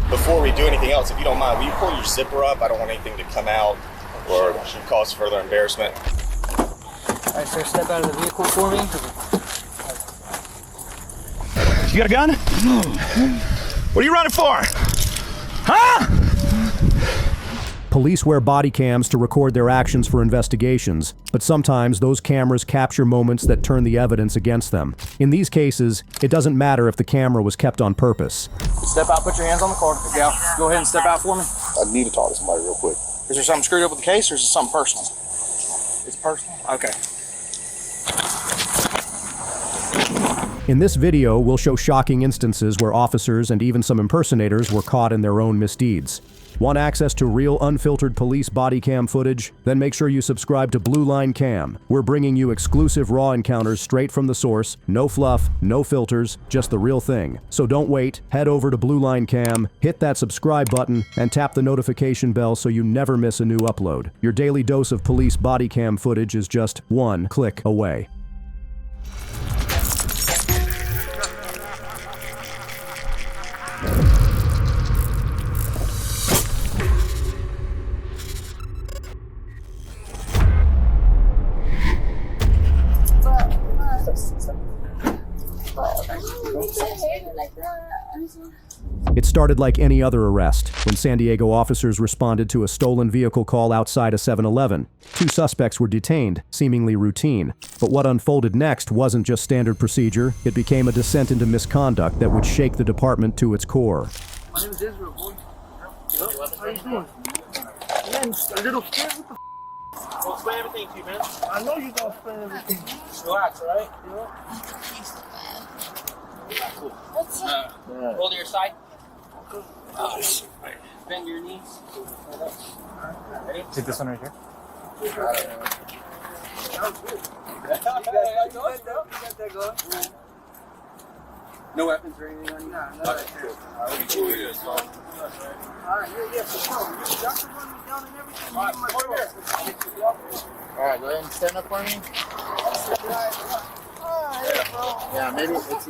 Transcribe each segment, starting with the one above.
Before we do anything else, if you don't mind, will you pull your zipper up? I don't want anything to come out or cause further embarrassment. All right, sir, step out of the vehicle for me. You got a gun? What are you running for? Huh? Police wear body cams to record their actions for investigations, but sometimes those cameras capture moments that turn the evidence against them. In these cases, it doesn't matter if the camera was kept on purpose. Step out, put your hands on the car. Yeah, go ahead and step out for me. I need to talk to somebody real quick. Is there something screwed up with the case, or is it something personal? It's personal? Okay. In this video, we'll show shocking instances where officers and even some impersonators were caught in their own misdeeds. Want access to real unfiltered police body cam footage? Then make sure you subscribe to Blue Line Cam. We're bringing you exclusive raw encounters straight from the source, no fluff, no filters, just the real thing. So don't wait, head over to Blue Line Cam, hit that subscribe button, and tap the notification bell so you never miss a new upload. Your daily dose of police body cam footage is just one click away. It started like any other arrest, when San Diego officers responded to a stolen vehicle call outside a 7-Eleven. 2 suspects were detained, seemingly routine. But what unfolded next wasn't just standard procedure, it became a descent into misconduct that would shake the department to its core. My name is Israel, boy. How you doing? Man, a little scared. What the I'll explain everything to you, man. I know you're gonna explain everything. Relax, right? Yeah. Cool. Roll to your side. Bend your knees. Ready? Take this one right here. No weapons or anything on you? No, no. Okay, cool. Alright, yeah, for sure. Y'all can run me down and everything. Alright, go ahead and stand up for me. Yeah, maybe it's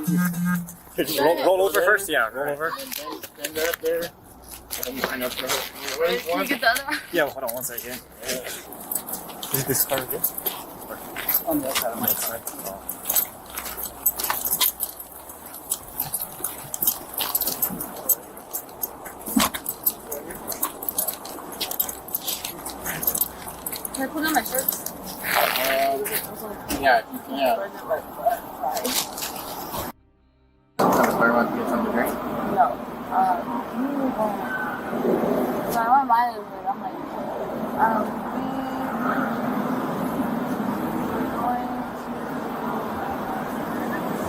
easy. Roll over first, yeah. Roll over. Stand up there. And line up there. Wait, can you get the other one? Yeah, hold on one second. Is this car good? On the other side of my side. Can I put on my shirts? Yeah, if you can. Sorry, want to get something to drink? No. So I want mine, but I'm like,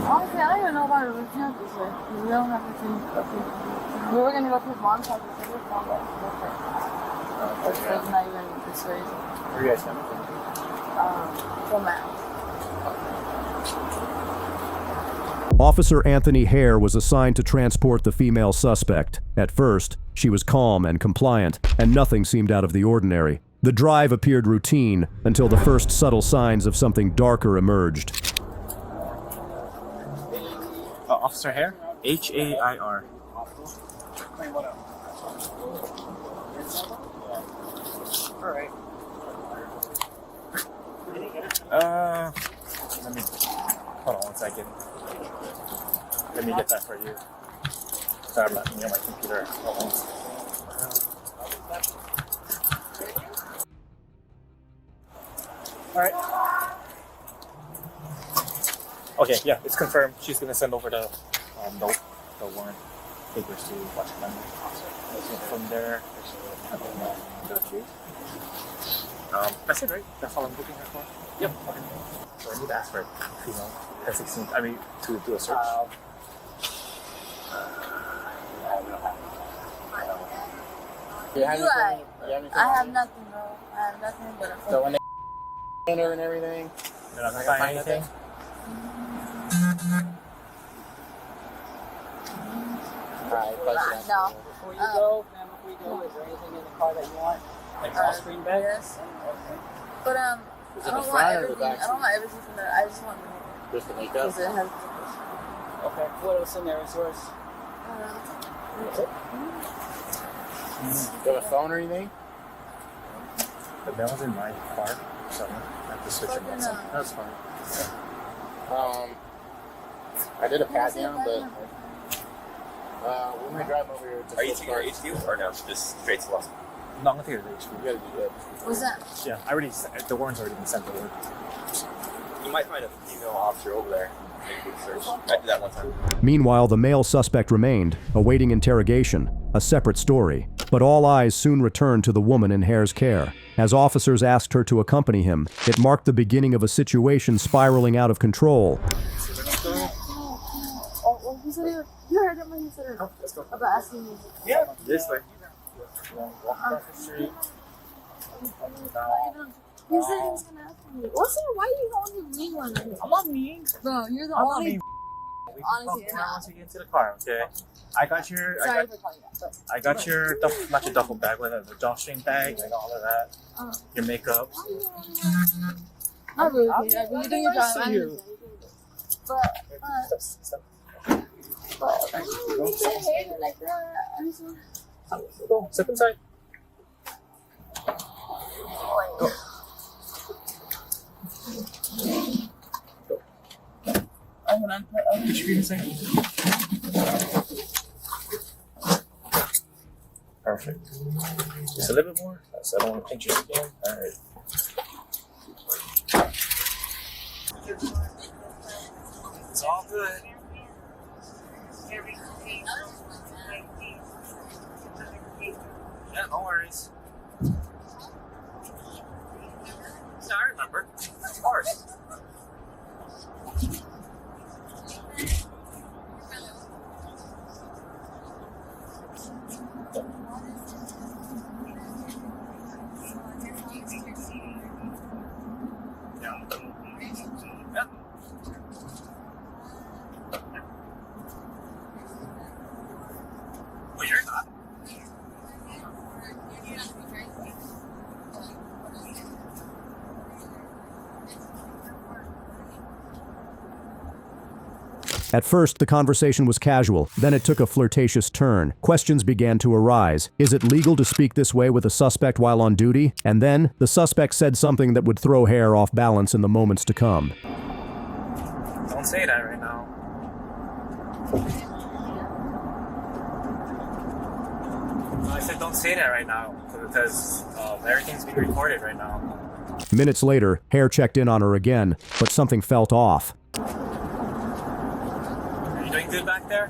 honestly, I don't even know about a root camp this way. We don't have to we were going to go to his mom's house, but his mom got different. It's like not even this way. Where are you guys coming from? From Matt. Officer Anthony Hare was assigned to transport the female suspect. At first, she was calm and compliant, and nothing seemed out of the ordinary. The drive appeared routine until the first subtle signs of something darker emerged. Officer Hare? H-A-I-R. Alright. Let me, hold on one second. Let me get that for you. Sorry, I'm not near my computer. Hold on. Alright. Okay, yeah, it's confirmed. She's gonna send over the warrant papers to Washington. From there, that's it, right? That's all I'm looking for? Yep. Okay. So I need to ask for female 16. I mean, to do a search. I have nothing, bro. I have nothing but a phone. So when they enter and everything, They're not gonna find anything? Alright, No. Before you go, is there anything in the car that you want? Like off-screen bag? Yes. But I don't want everything from there. I just want the Just the makeup? because it has. Okay. What else in there is yours? Do you have a phone or anything? The mail's in my car, so I have to switch it. That's fine. I did a pat down, but when we drive over here, Are you taking our HQ or no? Just straight to Los? No, I'm gonna take it to the HQ. You gotta do that. What's that? Yeah, I already. The warrant's already been sent over. You might find a female officer over there. Maybe search. I did that one time. Meanwhile, the male suspect remained, awaiting interrogation, a separate story. But all eyes soon returned to the woman in Hare's care. As officers asked her to accompany him, it marked the beginning of a situation spiraling out of control. Oh, he said you heard him when he said about asking me. Yeah, this way. He said he was gonna ask me. What's why are you only mean one? I'm not mean. Bro, you're the I'm only. not mean. Honestly, you're not. Once you get into the car, okay? I got your. Sorry for calling that. But, I got your not your duffel bag, but the drawstring bag, like all of that. Your makeup. not really. You're doing your job. I you. But you say hey like that. I'm just. Go, step inside. Go. Did you read the same? Perfect. Just a little bit more. So I don't want to pinch your skin. Alright. It's all good. Yeah, no worries. Yeah, I remember. Of course. Well, you're not. At first, the conversation was casual, then it took a flirtatious turn. Questions began to arise. Is it legal to speak this way with a suspect while on duty? And then, the suspect said something that would throw Hare off balance in the moments to come. Don't say that right now. I said don't say that right now, because everything's being recorded right now. Minutes later, Hare checked in on her again, but something felt off. Are you doing good back there?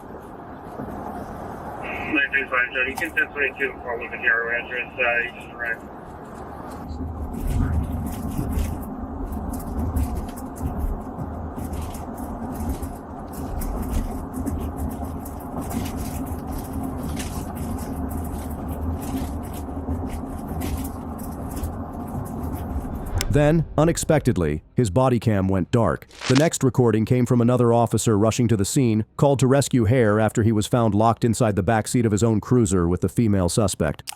935, you can 1022 before leaving your address, you just arrived. Then, unexpectedly, his body cam went dark. The next recording came from another officer rushing to the scene, called to rescue Hare after he was found locked inside the backseat of his own cruiser with the female suspect.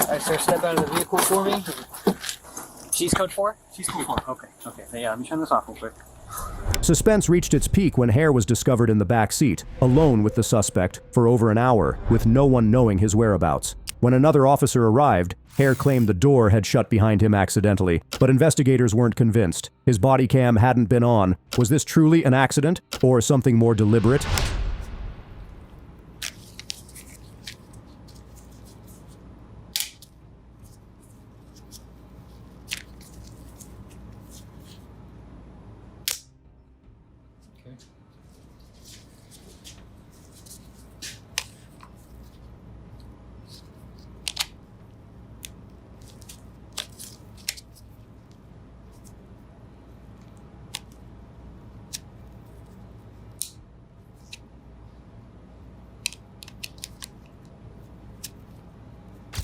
Alright, sir, step out of the vehicle for me. She's code 4? She's cool. Okay. Yeah, let me turn this off real quick. Suspense reached its peak when Hare was discovered in the back seat, alone with the suspect, for over an hour, with no one knowing his whereabouts. When another officer arrived, Hare claimed the door had shut behind him accidentally, but investigators weren't convinced. His body cam hadn't been on. Was this truly an accident, or something more deliberate?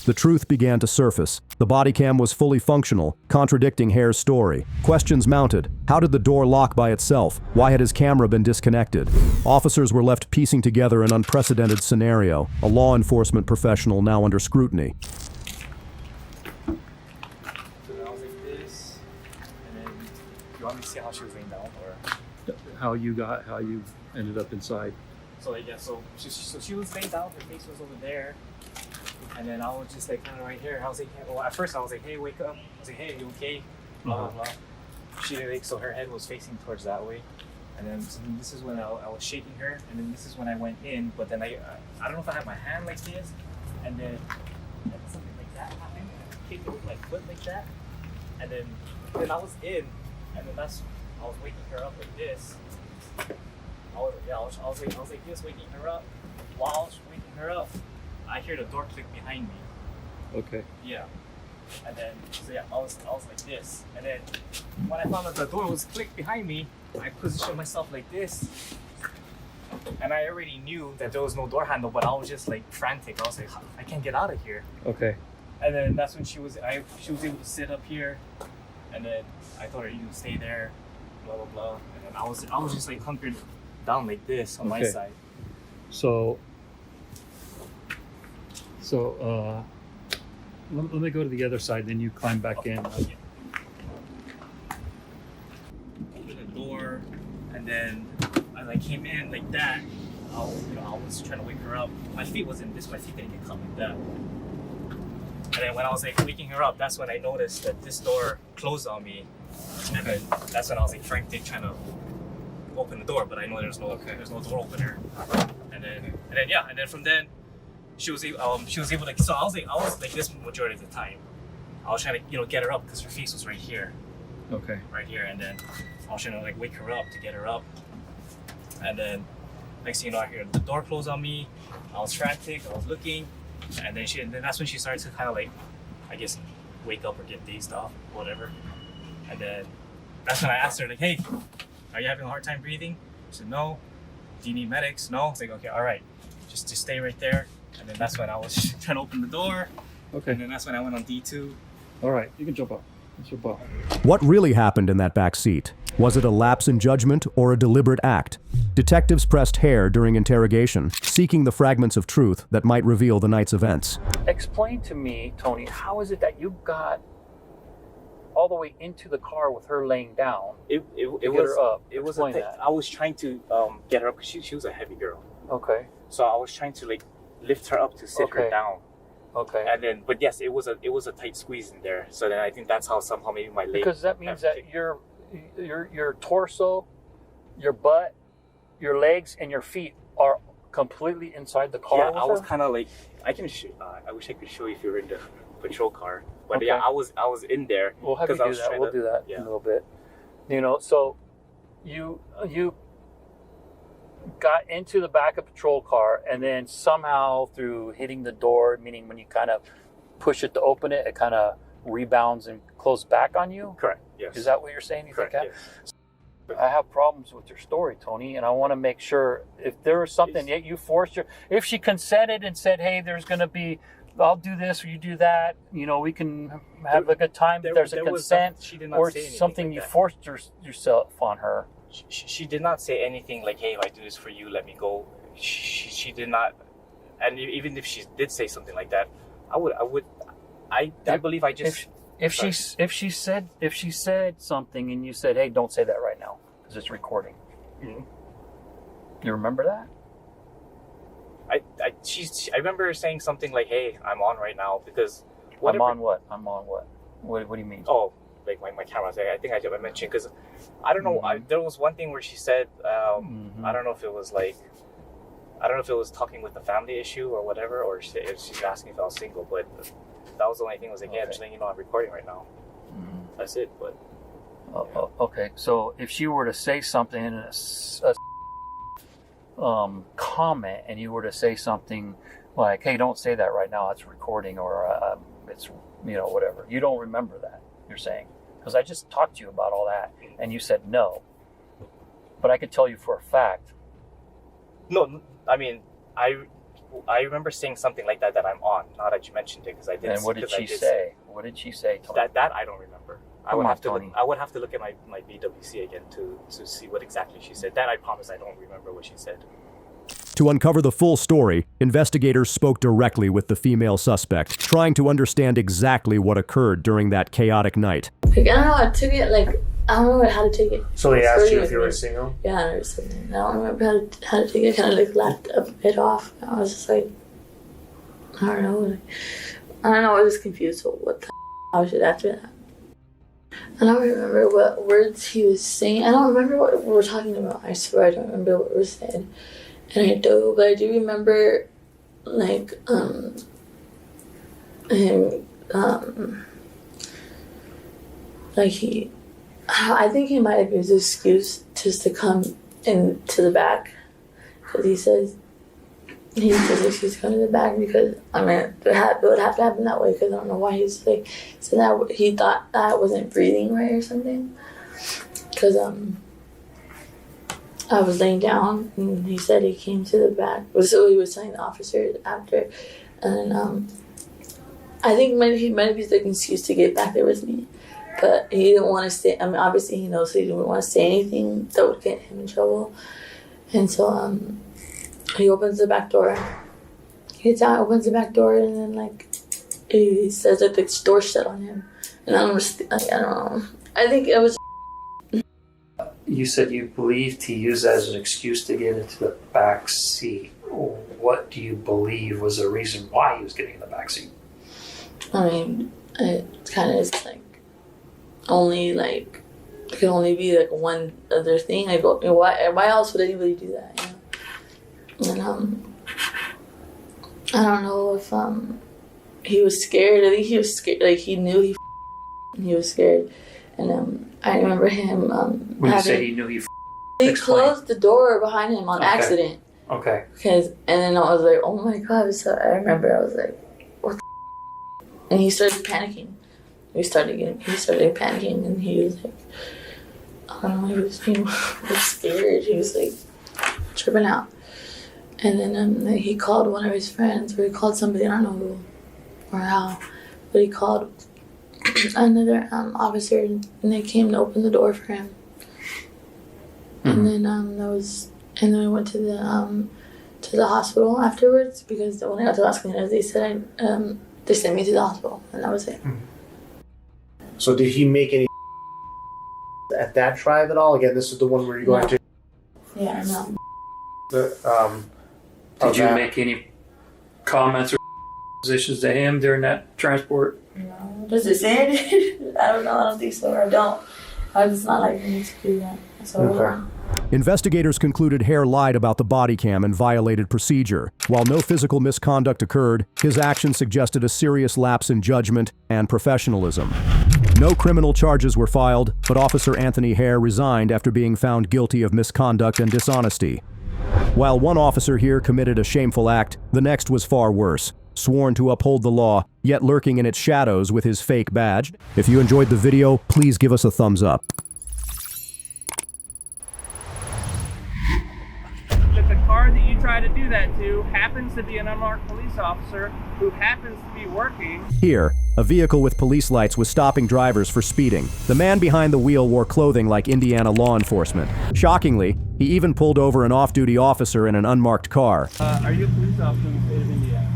The truth began to surface. The body cam was fully functional, contradicting Hare's story. Questions mounted. How did the door lock by itself? Why had his camera been disconnected? Officers were left piecing together an unprecedented scenario, a law enforcement professional now under scrutiny. So then I was like this, and then you want me to see how she was laying down, or How you ended up inside? so like yeah, so she was laying down, her face was over there, and then I was just like kind of right here. I was like, hey, well, at first I was like, hey, wake up. I was like, hey, you okay? Blah blah blah. She like so her head was facing towards that way, and then so this is when I was shaking her, and then this is when I went in. But then I don't know if I had my hand like this, and then something like that happened. I kicked her with my foot like that, and then I was in, and then I was waking her up like this. I was like this, waking her up. While I was waking her up, I hear the door click behind me. Okay. Yeah. And then, so yeah, I was like this. And then when I found out the door was clicked behind me, I positioned myself like this. And I already knew that there was no door handle, but I was just like frantic. I was like, I can't get out of here. Okay. And then that's when she was able to sit up here. And then I told her, you can stay there, blah, blah, blah. And then I was just like hunkered down like this on my side. So let me go to the other side, then you climb back in. Open the door, and then as I came in like that, I was trying to wake her up. My feet wasn't this, my feet didn't get caught like that. And then when I was like waking her up, that's when I noticed that this door closed on me. And then that's when I was like frantic trying to open the door, but I know there's no door opener. And then from then she was able to, so I was like this majority of the time. I was trying to get her up because her face was right here. Okay. Right here, and then I was trying to like wake her up to get her up. And then next thing you know, I hear the door close on me. I was frantic, I was looking, and then that's when she started to kind of like, I guess, wake up or get dazed off, whatever. And then that's when I asked her like, hey, are you having a hard time breathing? She said, no. Do you need medics? No. I was like, okay, all right. Just stay right there. And then that's when I was trying to open the door. Okay. And then that's when I went on D2. All right, you can jump up. Jump up. What really happened in that back seat? Was it a lapse in judgment or a deliberate act? Detectives pressed Hare during interrogation, seeking the fragments of truth that might reveal the night's events. Explain to me, Tony, how is it that you got all the way into the car with her laying down? It was a thing. I was trying to get her up because she was a heavy girl. Okay. So I was trying to like lift her up to sit her down. Okay. And then, but yes, it was a tight squeeze in there. So then I think that's how somehow maybe my leg. Because that means that your torso, your butt, your legs, and your feet are completely inside the car. Yeah, I was kind of like I wish I could show you if you were in the patrol car. But yeah, I was in there. We'll have you do that. We'll do that in a little bit. So you got into the back of a patrol car, and then somehow through hitting the door, meaning when you kind of push it to open it, it kind of rebounds and closes back on you? Correct, yes. Is that what you're saying? Correct, yes. I have problems with your story, Tony, and I want to make sure if there was something that you forced her, if she consented and said, hey, there's going to be, I'll do this or you do that, we can have a good time, but there's a consent or something you forced yourself on her. She did not say anything like, hey, if I do this for you, let me go. She did not. And even if she did say something like that, I believe I just... If she said something and you said, hey, don't say that right now because it's recording. Mm-hmm. You remember that? I remember her saying something like, hey, I'm on right now because... I'm on what? What do you mean? Oh, like my camera. I think I mentioned because I don't know. Mm-hmm. There was one thing where she said, Mm-hmm. I don't know if it was talking with the family issue or whatever, or she's asking if I was single, but that was the only thing. I was like, yeah, just letting you know I'm recording right now. Mm-hmm. That's it. But okay. So if she were to say something in a comment, and you were to say something like, hey, don't say that right now, it's recording, or it's whatever, you don't remember that, you're saying, because I just talked to you about all that and you said no, but I could tell you for a fact. No, I mean, I remember saying something like that I'm on. Now that you mentioned it, because I did. And what did she say? What did she say, Tony? That I don't remember. I would have to look at my BWC again to see what exactly she said. That I promise I don't remember what she said. To uncover the full story, investigators spoke directly with the female suspect, trying to understand exactly what occurred during that chaotic night. Like, I don't know, I took it, like, I don't know how to take it. So they asked you if you were single? Yeah, I never said that. I don't remember how to take it. I kind of, like, laughed a bit off. I was just like, I don't know. Like, I don't know, I was just confused. So what the I should after that. I don't remember what words he was saying. I don't remember what we were talking about. I swear I don't remember what was said. And I do, but I do remember, like, him, like I think he might have used an excuse just to come into the back, because he says he's coming to the back because, I mean, it would have to happen that way, because I don't know why he's like, so that he thought I wasn't breathing right or something, because, I was laying down, and he said he came to the back. So he was telling the officer after, and then I think he might have used like an excuse to get back there with me, but he didn't want to say. I mean, obviously he knows, so he didn't want to say anything that would get him in trouble, and so he opens the back door. He gets out, opens the back door, and then like he says that the door shut on him, and I don't know. I think it was. You said you believed he used that as an excuse to get into the back seat. What do you believe was the reason why he was getting in the back seat? I mean, it kind of is like only like it could only be like one other thing. Like, why else would anybody do that? You know? And I don't know if he was scared. I think he was scared. Like he knew he was scared. And I remember him when you say he knew he closed the door behind him on accident. Okay. And then I was like, oh my god. So I remember I was like, what the and he started panicking. He started panicking, and he was like, I don't know, he was scared. He was like tripping out. And then he called one of his friends, or he called somebody, I don't know who or how, but he called another officer, and they came to open the door for him. And then and then I went to the hospital afterwards, because when I got to the hospital, they said they sent me to the hospital, and that was it. So did he make any at that drive at all? Again, this is the one where you're going to. Yeah, no. Did you make any comments or positions to him during that transport? No. Does it say it? I don't know. I don't think so. Or I don't. I'm just not like me to do that. So. Okay. Investigators concluded Hare lied about the body cam and violated procedure. While no physical misconduct occurred, his actions suggested a serious lapse in judgment and professionalism. No criminal charges were filed, but Officer Anthony Hare resigned after being found guilty of misconduct and dishonesty. While one officer here committed a shameful act, the next was far worse. Sworn to uphold the law, yet lurking in its shadows with his fake badge. If you enjoyed the video, please give us a thumbs up. If the car that you try to do that to happens to be an unmarked police officer who happens to be working. Here, a vehicle with police lights was stopping drivers for speeding. The man behind the wheel wore clothing like Indiana law enforcement. Shockingly, he even pulled over an off-duty officer in an unmarked car. Are you a police officer in the state of Indiana?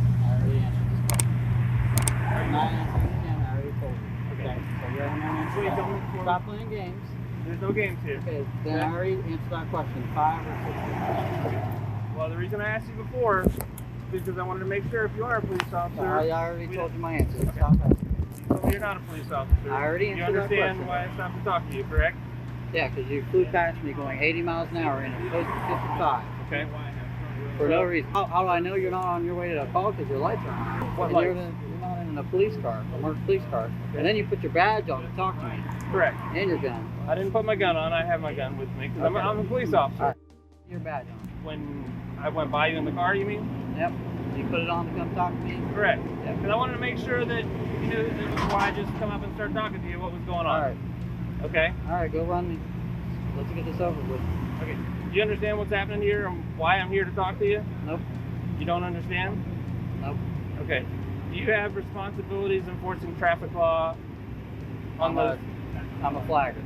Stop playing games. There's no games here. Okay, then I already answered that question 5 or 6 times. Well, the reason I asked you before is because I wanted to make sure if you are a police officer. I already told you my answer. Okay. Stop asking. You told me you're not a police officer. I already answered that question. You understand why I stopped to talk to you, correct? Yeah, because you flew past me going 80 miles an hour in a post 55. Okay. For no reason. How do I know you're not on your way to the call? Because your lights are on. What lights? You're not in a police car, a marked police car. Okay. And then you put your badge on to talk to me. Correct. And your gun. I didn't put my gun on. I have my gun with me because I'm a police officer. Right. Your badge on. When I went by you in the car, you mean? Yep. You put it on to come talk to me? Correct. Yep. Because I wanted to make sure that you knew this was why I just come up and start talking to you, what was going on. All right. Okay? All right, go run me. Let's get this over with. Okay. Do you understand what's happening here and why I'm here to talk to you? Nope. You don't understand? Nope. Okay. Do you have responsibilities enforcing traffic law on those? I'm a flagger.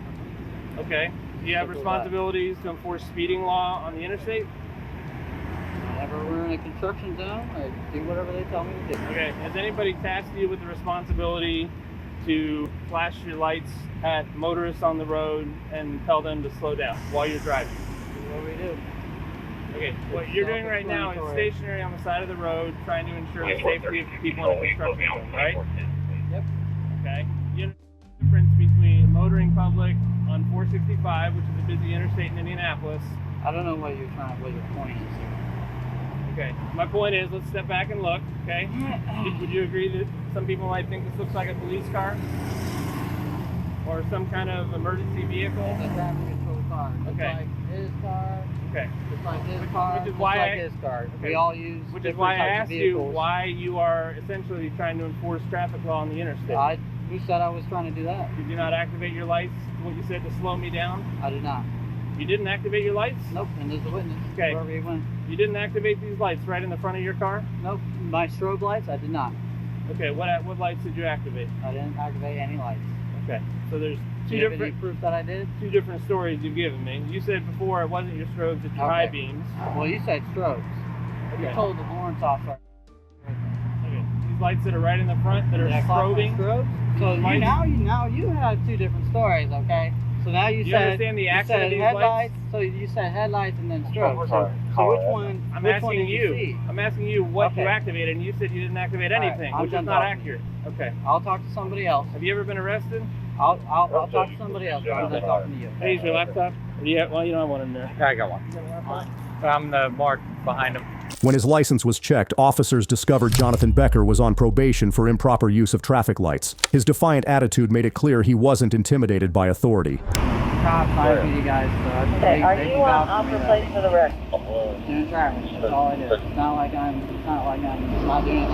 Okay. Do you have responsibilities to enforce speeding law on the interstate? Whenever we're in a construction zone, I do whatever they tell me to do. Okay. Has anybody tasked you with the responsibility to flash your lights at motorists on the road and tell them to slow down while you're driving? This is what we do. Okay, what you're doing right now is stationary on the side of the road, trying to ensure the safety of people in a construction zone, right? Yep. Okay. You know the difference between motoring public on 465, which is a busy interstate in Indianapolis. I don't know what your point is here. Okay. My point is, let's step back and look. Okay. Would you agree that some people might think this looks like a police car or some kind of emergency vehicle? It's a traffic control car. Okay. Just like his car. Okay. Just like his car. Which is just why like his car. Okay. We all use Which is different why I types of asked you vehicles. why you are essentially trying to enforce traffic law on the interstate. Who said I was trying to do that? Did you not activate your lights? What you said to slow me down? I did not. You didn't activate your lights? Nope, and there's a witness. Okay. Wherever he went. You didn't activate these lights right in the front of your car? Nope. My strobe lights, I did not. Okay, what lights did you activate? I didn't activate any lights. Okay, so there's Do you have any proof that I did? two different stories you've given me. You said before it wasn't your strobes, it's your high beams. Well, you said strobes. Okay. You told the warrants officer. Okay. These lights that are right in the front that are strobing. So now you have two different stories, okay? So now you Do you said understand the action of these headlights. lights? So you said headlights and then strobes. So which one? I'm which asking one did you see? I'm asking you what you Okay. activated, and you said you didn't activate All right, anything, I'm which is done not talking. accurate. Okay. I'll talk to somebody else. Have you ever been arrested? I'll talk to somebody else. I'm not talking to you. Hey, is your laptop? Well, you don't have one in there. Yeah, I got one. I'm the mark behind him. When his license was checked, officers discovered Jonathan Becker was on probation for improper use of traffic lights. His defiant attitude made it clear he wasn't intimidated by authority. Cops hire you guys, so Okay, are you on place for the rest? doing traffic. That's all I do. It's not like I'm not doing it.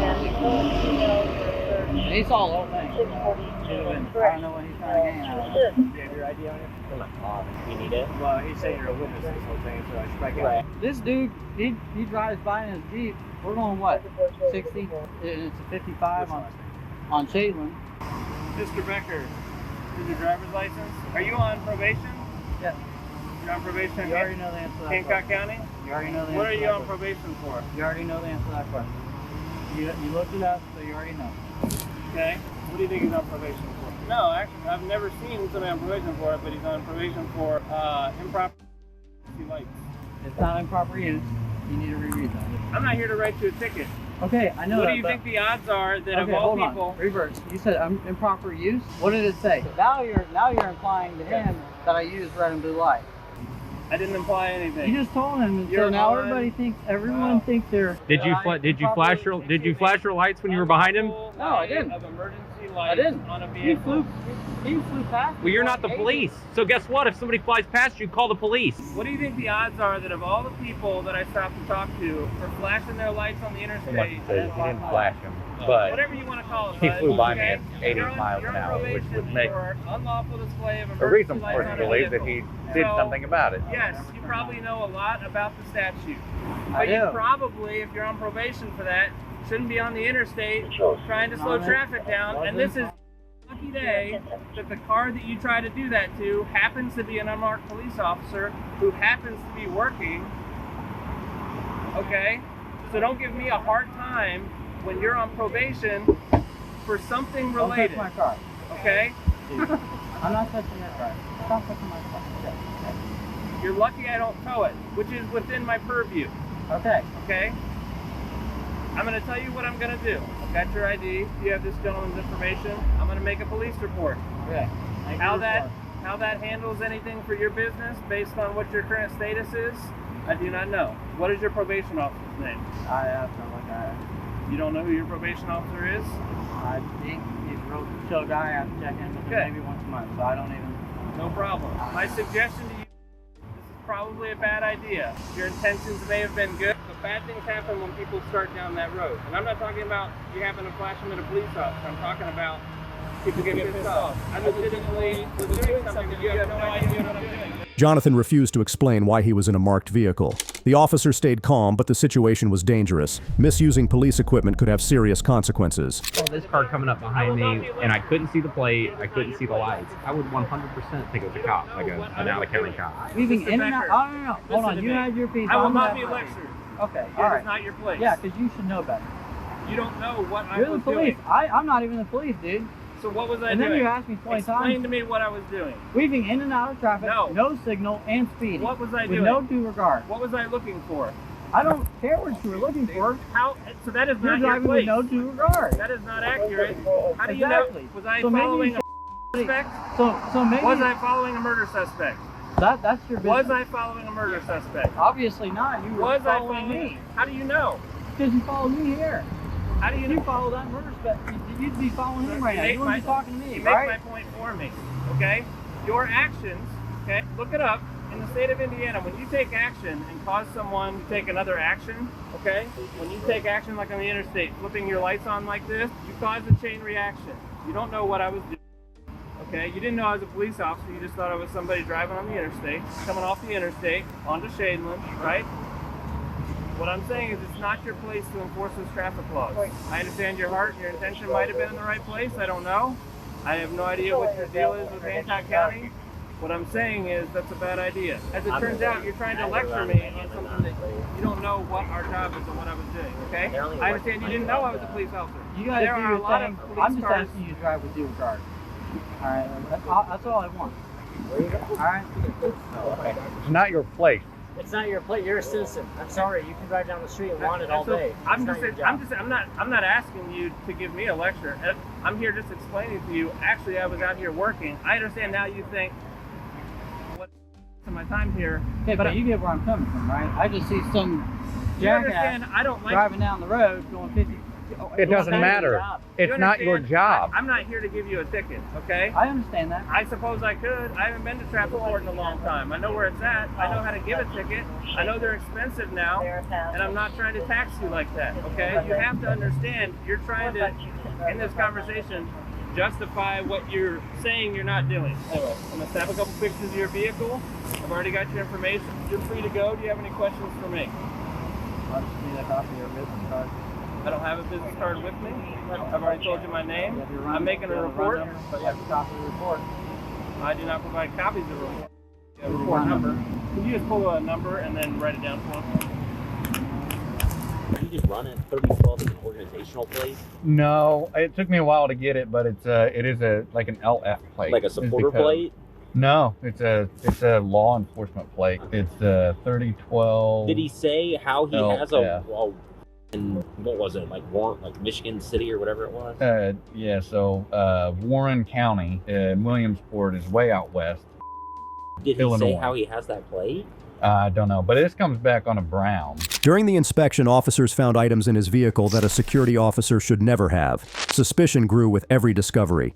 He saw the whole thing. I don't know what he's trying to gain out of it. Do you have your ID on you? You need it? Well, he said you're a witness to this whole thing, so I should probably get it. This dude, he drives by in his Jeep. We're going what? 60? And it's a 55 on Caitlin. Mr. Becker, is your driver's license? Are you on probation? Yeah. You're on probation? You already know the answer to that Hancock question. County? You already know the answer. What are to you that on question. probation for? You already know the answer to that question. You looked it up, so you already know. Okay. What do you think he's on probation for? No, actually, I've never seen somebody on probation for it, but he's on probation for improper lights. It's not improper use. You need to reread that. I'm not here to write you a ticket. Okay, I know What that. do you think the odds are that of Okay, all hold people? on. Reverse. You said improper use. What did it say? Now you're implying to him that I use red and blue light. I didn't imply anything. You just told him, and so You're now on- everyone thinks they're. Did you flash your lights when you were behind him? No, I didn't. Of emergency I lights didn't. on a He vehicle. flew past. Well, you're not the police. So guess what? If somebody flies past you, call the police. What do you think the odds are that of all the people that I stopped and talked to for flashing their lights on the interstate? He didn't flash him, but whatever you want to call it. he bud, flew by me okay? at 80 You're on- miles you're an on hour, which probation would make for unlawful display of a emergency reason lights for us on to a believe that vehicle. he did So, something about it. Yes, you probably know a lot about the statute. I But you do. probably, if you're on probation for that, shouldn't be on the interstate trying to slow traffic down. And this is a lucky day that the car that you try to do that to happens to be an unmarked police officer who happens to be working. Okay? So don't give me a hard time when you're on probation for something Don't touch related. my car. Okay? I'm not touching your car. Stop touching my car. You're lucky I don't tow it, which is within my purview. Okay. Okay? I'm going to tell you what I'm going to do. I've got your ID. You have this gentleman's information. I'm going to make a police report. Okay. How that handles anything for your business based on what your current status is, I do not know. What is your probation officer's name? I have to look at it. You don't know who your probation officer is? I think he's a real chill guy. I have to check in with him Okay. maybe once a month, so I don't even. No problem. My suggestion to you, this is probably a bad idea. Your intentions may have been good, but bad things happen when people start down that road. And I'm not talking about you happen to flash them at a police officer. I'm talking about People get pissed off. I legitimately was doing something that you have no idea what I'm doing. Jonathan refused to explain why he was in a marked vehicle. The officer stayed calm, but the situation was dangerous. Misusing police equipment could have serious consequences. Oh, this car coming up behind me, and I couldn't see the plate, I couldn't see the lights. I would 100% think it was a cop, like an out-of-county cop. Leaving in and out? Oh, no. Hold on, you had your piece. I will not be lectured. Okay, It is not your place. Yeah, because you should know better. You don't know what I You're was the police. doing. I'm not even the police, dude. So what was I and doing? then you asked me 20 times. Explain to me what I was doing. Weaving in and out of traffic, no signal, and speeding. What was I with doing? no due regard. What was I looking for? I don't care what you were looking for. How? So that is You're not your driving place. with no due regard. That is not accurate. How do you Exactly. know? Was I So maybe following you a suspect? So maybe Was I following a murder suspect? That's your business. Was I following a murder suspect? Obviously not. You were Was I following me. How do you know? Because you followed me here. How do you If know? you follow that murder suspect, you'd be following him right now. You wouldn't be talking to me, You make right? my point for me, okay? Your actions, okay? Look it up. In the state of Indiana, when you take action and cause someone to take another action, okay? When you take action like on the interstate, flipping your lights on like this, you cause a chain reaction. You don't know what I was doing, okay? You didn't know I was a police officer. You just thought I was somebody driving on the interstate, coming off the interstate onto Shadeland, right? What I'm saying is it's not your place to enforce those traffic laws. I understand your heart and your intention might have been in the right place. I don't know. I have no idea what your deal is with Hancock County. What I'm saying is that's a bad idea. As it turns out, you're trying to lecture me on something that you don't know what our job is and what I was doing, okay? I understand you didn't know I was a police officer. You guys There do are your a lot thing. of police I'm just cars. asking you to drive with due regard. Alright, that's all I want. Alright? It's not your place. It's not your plate. You're a citizen. I'm sorry. You can drive down the street and want it all day. I'm not asking you to give me a lecture. I'm here just explaining to you. Actually, I was out here working. I understand now. You think what my time here? Okay, but you get where I'm coming from, right? I just see some You understand? jackass I don't like driving down the road going 50. It doesn't matter. It's not your job. I'm not here to give you a ticket, okay? I understand that. I suppose I could. I haven't been to traffic court in a long time. I know where it's at. I know how to give a ticket. I know they're expensive now, and I'm not trying to tax you like that, okay? You have to understand, you're trying to, in this conversation, justify what you're saying you're not doing. Anyway, I'm gonna snap a couple pictures of your vehicle. I've already got your information. You're free to go. Do you have any questions for me? I just need a copy of your business card. I don't have a business card with me. I've already told you my name. I'm making a report. But you have a copy of the report. I do not provide copies of the report. You have a report number. Can you just pull a number and then write it down for me? Are you just running 3012 as an organizational plate? No, it took me a while to get it, but it is like an LF plate. Like a supporter plate? No, it's a law enforcement plate. It's 3012. Did he say how he has LF. and what was it, like Warren, like Michigan City or whatever it was? Yeah, so Warren County, Williamsport is way out west. Did he Illinois. say how he has that plate? I don't know, but this comes back on a brown. During the inspection, officers found items in his vehicle that a security officer should never have. Suspicion grew with every discovery.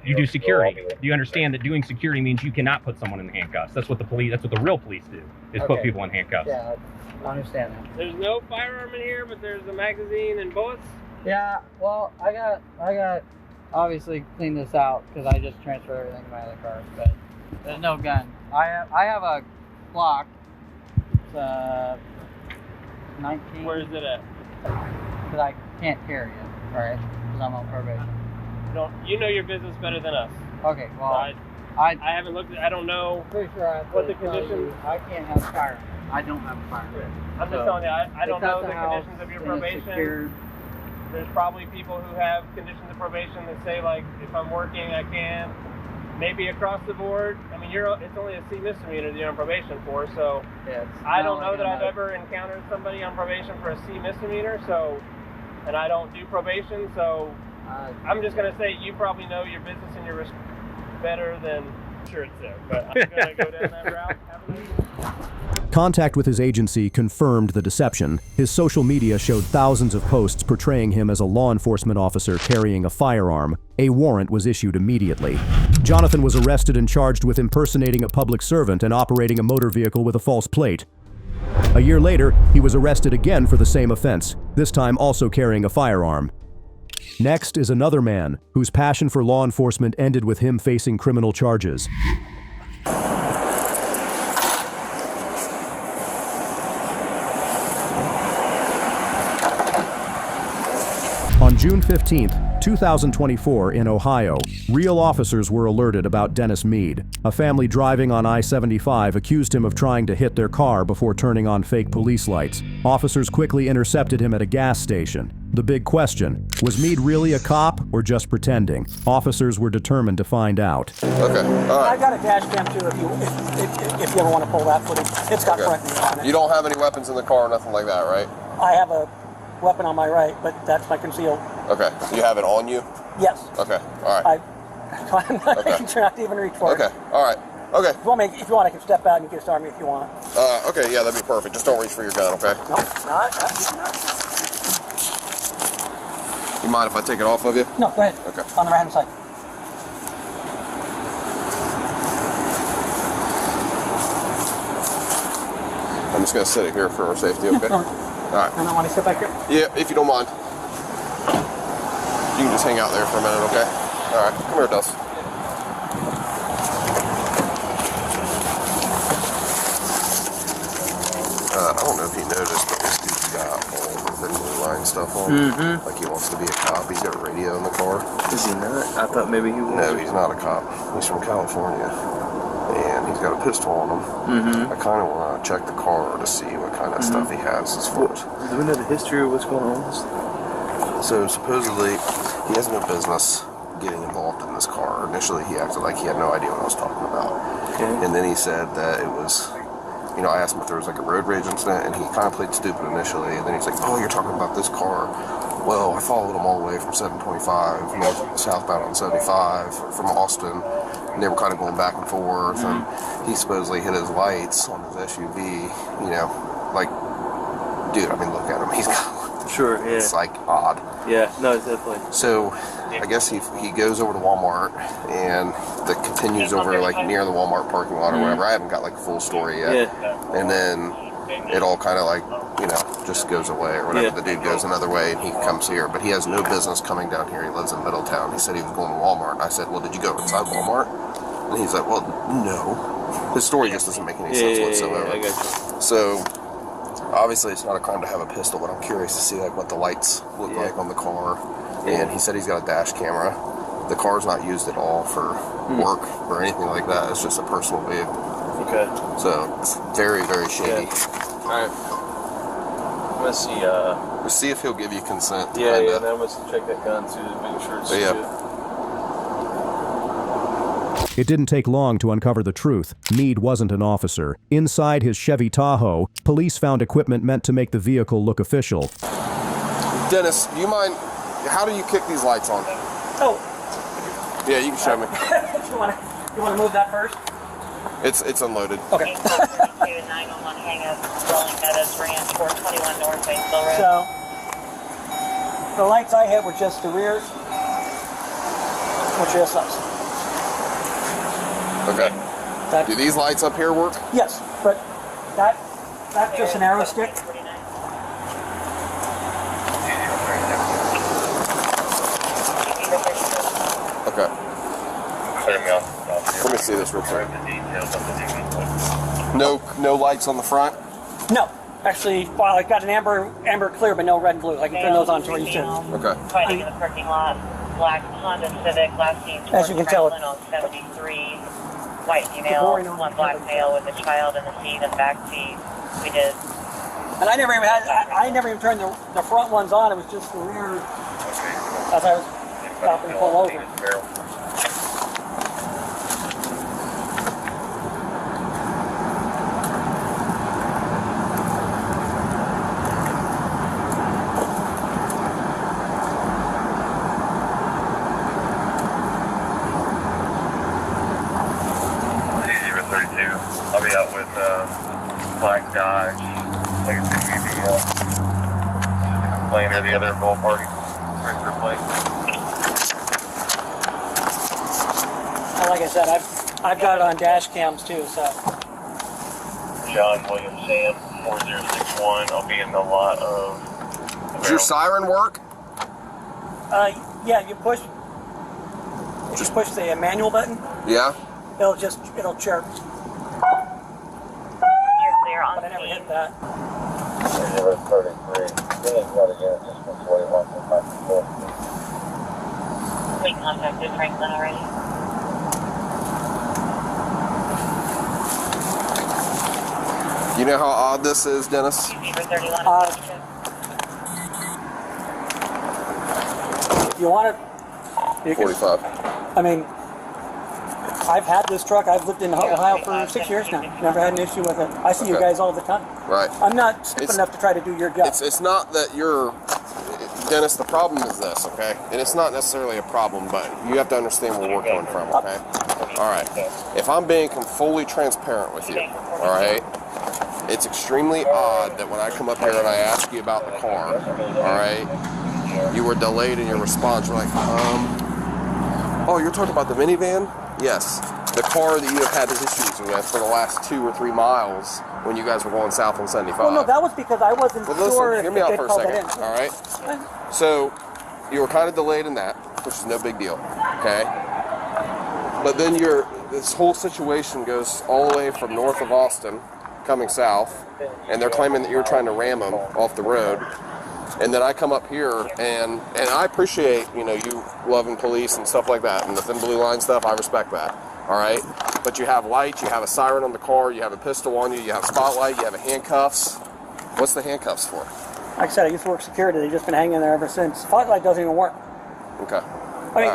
You do security. Do you understand that doing security means you cannot put someone in handcuffs? That's what the real police do, is put people in handcuffs. Yeah, I understand that. There's no firearm in here, but there's a magazine and bullets. Yeah, well, I got obviously clean this out because I just transferred everything to my other cars, but there's no gun. I have a Glock. It's 19. Where is it at? Because I can't carry it, right? Because I'm on probation. You know your business better than us. Okay, well, I haven't looked at. I don't know. Pretty sure what the conditions. I can't have a firearm. I don't have a firearm. I'm just telling you, I don't know the conditions of your probation. There's probably people who have conditions of probation that say, like, if I'm working, I can. Maybe across the board. I mean, it's only a C misdemeanor that you're on probation for, so yeah, I don't know that I've ever encountered somebody on probation for a C misdemeanor, so, and I don't do probation, so I'm just going to say you probably know your business and your risk better than, sure it's there, but I'm going to go down that route. Contact with his agency confirmed the deception. His social media showed thousands of posts portraying him as a law enforcement officer carrying a firearm. A warrant was issued immediately. Jonathan was arrested and charged with impersonating a public servant and operating a motor vehicle with a false plate. A year later, he was arrested again for the same offense, this time also carrying a firearm. Next is another man whose passion for law enforcement ended with him facing criminal charges. On June 15th, 2024 in Ohio, real officers were alerted about Dennis Mead. A family driving on I-75 accused him of trying to hit their car before turning on fake police lights. Officers quickly intercepted him at a gas station. The big question, was Mead really a cop or just pretending? Officers were determined to find out. Okay, all right. I've got a dash cam too if you ever want to pull that footage. It's got correctness on it. You don't have any weapons in the car or nothing like that, right? I have a weapon on my right, but that's my concealed. Okay, you have it on you? Yes. Okay, all right. I'm not making sure not to even reach for it. Okay, all right. Okay. If you want, I can step out and you can start me if you want. Okay, yeah, that'd be perfect. Just don't reach for your gun, okay? No, not. You mind if I take it off of you? No, go ahead. Okay. On the right-hand side. I'm just going to set it here for our safety, okay? All right. And I want to sit back here? Yeah, if you don't mind. You can just hang out there for a minute, okay? All right, come here, Dust. I don't know if you noticed, but this dude's got all the venue line stuff on. Mm-hmm. Like he wants to be a cop. He's got a radio in the car. Is he not? I thought maybe he was. No, he's not a cop. He's from California. And he's got a pistol on him. Mm-hmm. I kind of want to check the car to see what kind of stuff he has as far as... Do we know the history of what's going on? So supposedly, he has no business getting involved in this car. Initially, he acted like he had no idea what I was talking about. Okay. And then he said that it was... You know, I asked him if there was like a road rage incident, and he kind of played stupid initially. And then he's like, oh, you're talking about this car. Well, I followed him all the way from 725, southbound on 75, from Austin. And they were kind of going back and forth. And he supposedly hit his lights on his SUV. You know, like, dude, I mean, look at him. He's got... Sure, yeah. It's like odd. Yeah, no, definitely. So, I guess he goes over to Walmart, and that continues over like near the Walmart parking lot or whatever. I haven't got like a full story yet. Yeah. And then it all kind of like, you know, just goes away or whatever. Yeah. The dude goes another way and he comes here, but he has no business coming down here. He lives in Middletown. He said he was going to Walmart, and I said, well, did you go inside Walmart? And he's like, well, no. His story just doesn't make any sense whatsoever. I got you. So, obviously it's not a crime to have a pistol, but I'm curious to see like what the lights look like on the car. And he said he's got a dash camera. The car's not used at all for work or anything like that. It's just a personal vehicle. Okay. So it's very, very shady. Alright. Let's see, Let's see if he'll give you consent. Yeah, and then let's check that gun too to make sure it's It didn't take long to uncover the truth. Mead wasn't an officer. Inside his Chevy Tahoe, police found equipment meant to make the vehicle look official. Dennis, do you mind, how do you kick these lights on? Oh. Yeah, you can show me. you want to move that first? It's unloaded. Okay. 911 hang-up, Rolling Meadows Ranch, 421 North Waynesville Road. So, the lights I hit were just the rear, which is us. Okay. Do these lights up here work? Yes, but that's just an arrow stick. Okay. Let me see this real quick. No lights on the front? No. Actually, well, I got an amber clear, but no red and blue. I can turn those on for you too. Okay. Fighting in the parking lot. Black Honda Civic, last seen As you can tell, on 73. White female, one black male with a child in the seat and back seat. We did. And I never even turned the front ones on. It was just the rear as I was stopping to pull over. I'll be out with Black Dodge, Legacy BBL, playing at the other ball party. Regular play. And like I said, I've got it on dash cams too. So. John William Sam 4061. I'll be in the lot of. Does your siren work? Yeah, you push the manual button. Yeah. It'll chirp. You're clear on But I never hit that. 33. We contacted Franklin already. You know how odd this is, Dennis? You want it? 45. I mean, I've had this truck. I've lived in Ohio for 6 years now. Never had an issue with it. I see you guys all the time. Right. I'm not stupid enough to try to do your job. It's not that you're, Dennis, the problem is this, okay? And it's not necessarily a problem, but you have to understand where we're coming from, okay? All right. If I'm being fully transparent with you, all right, it's extremely odd that when I come up here and I ask you about the car, all right, you were delayed in your response. You're like, oh, you're talking about the minivan? Yes. The car that you have had issues with for the last 2 or 3 miles when you guys were going south on 75. Well, no, that was because I wasn't sure Listen, hear me out for a second, in. all right? So, you were kind of delayed in that, which is no big deal, okay? But then this whole situation goes all the way from north of Austin, coming south, and they're claiming that you're trying to ram them off the road. And then I come up here, and I appreciate, you loving police and stuff like that, and the thin blue line stuff, I respect that, all right? But you have lights, you have a siren on the car, you have a pistol on you, you have a spotlight, you have handcuffs. What's the handcuffs for? Like I said, I used to work security. They've just been hanging there ever since. Spotlight doesn't even work. Okay. I mean,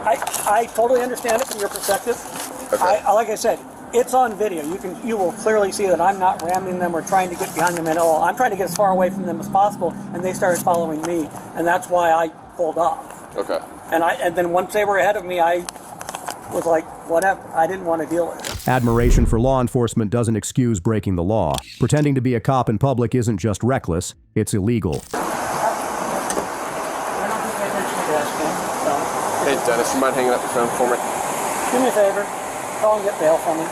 I totally understand it from your perspective. Okay. Like I said, it's on video. You will clearly see that I'm not ramming them or trying to get behind them at all. I'm trying to get as far away from them as possible, and they started following me, and that's why I pulled off. Okay. And then once they were ahead of me, I was like, whatever. I didn't want to deal with it. Admiration for law enforcement doesn't excuse breaking the law. Pretending to be a cop in public isn't just reckless, it's illegal. Hey, Dennis, you mind hanging up the phone for me? Do me a favor. Call and get bail for me.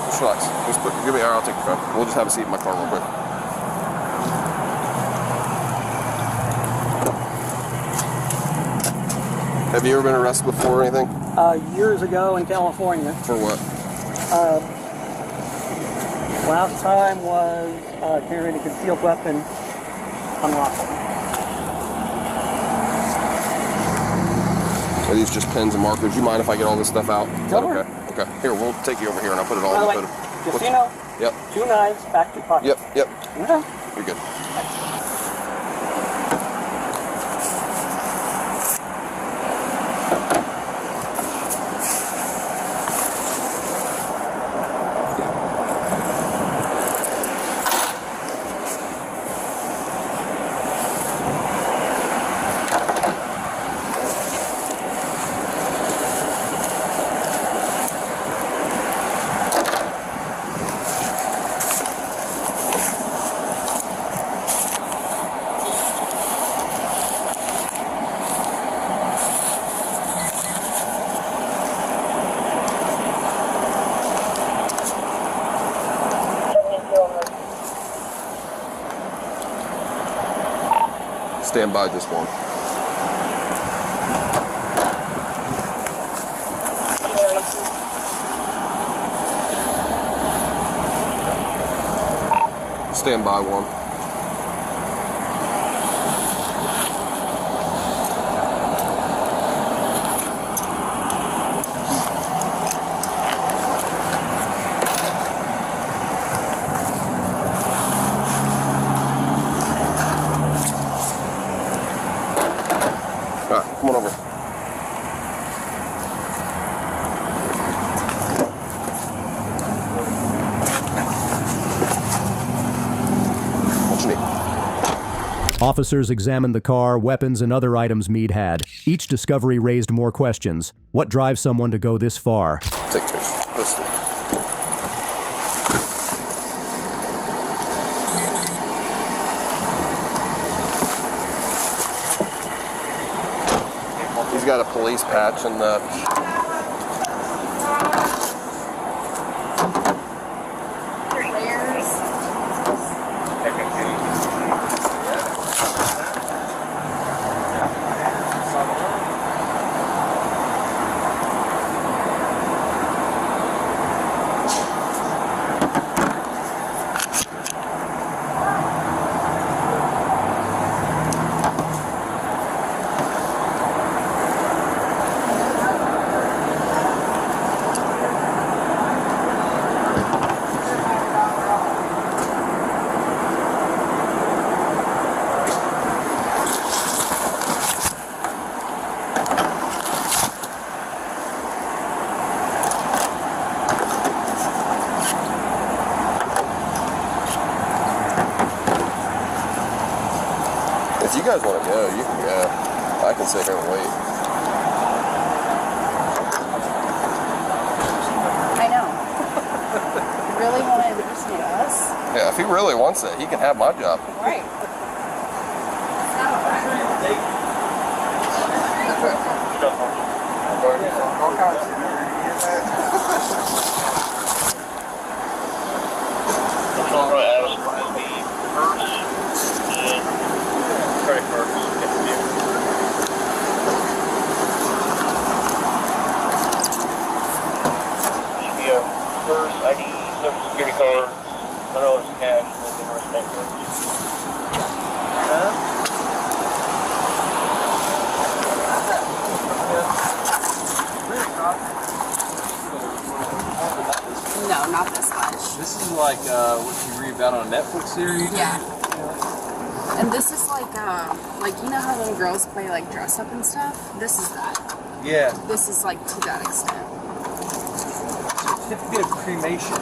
Just relax. Give me an hour, I'll take your phone. We'll just have a seat in my car real quick. Have you ever been arrested before or anything? Years ago in California. For what? Last time was carrying a concealed weapon unlawfully. Are these just pens and markers? You mind if I get all this stuff out? Sure. Okay. Okay. Here, we'll take you over here and I'll put it all By the in way, the photo. just so you know, Yep. 2 knives, back 2 pockets. Yep. Okay. You're good. Stand by just one. Stand by one. Come on over. What you need? Officers examined the car, weapons, and other items Meade had. Each discovery raised more questions. What drives someone to go this far? Take this. Listen. He's got a police patch and the If you guys want to go, you can go. I can sit here and wait. I know. You really want to impersonate us? Yeah, if he really wants it, he can have my job. Right. First ID, Social Security card, $100 cash, and then the rest of No, not this much. This is like what you read about on a Netflix series? Yeah. And this is like you know how little girls play like dress up and stuff? This is that. Yeah. This is like to that extent. Certificate of cremation.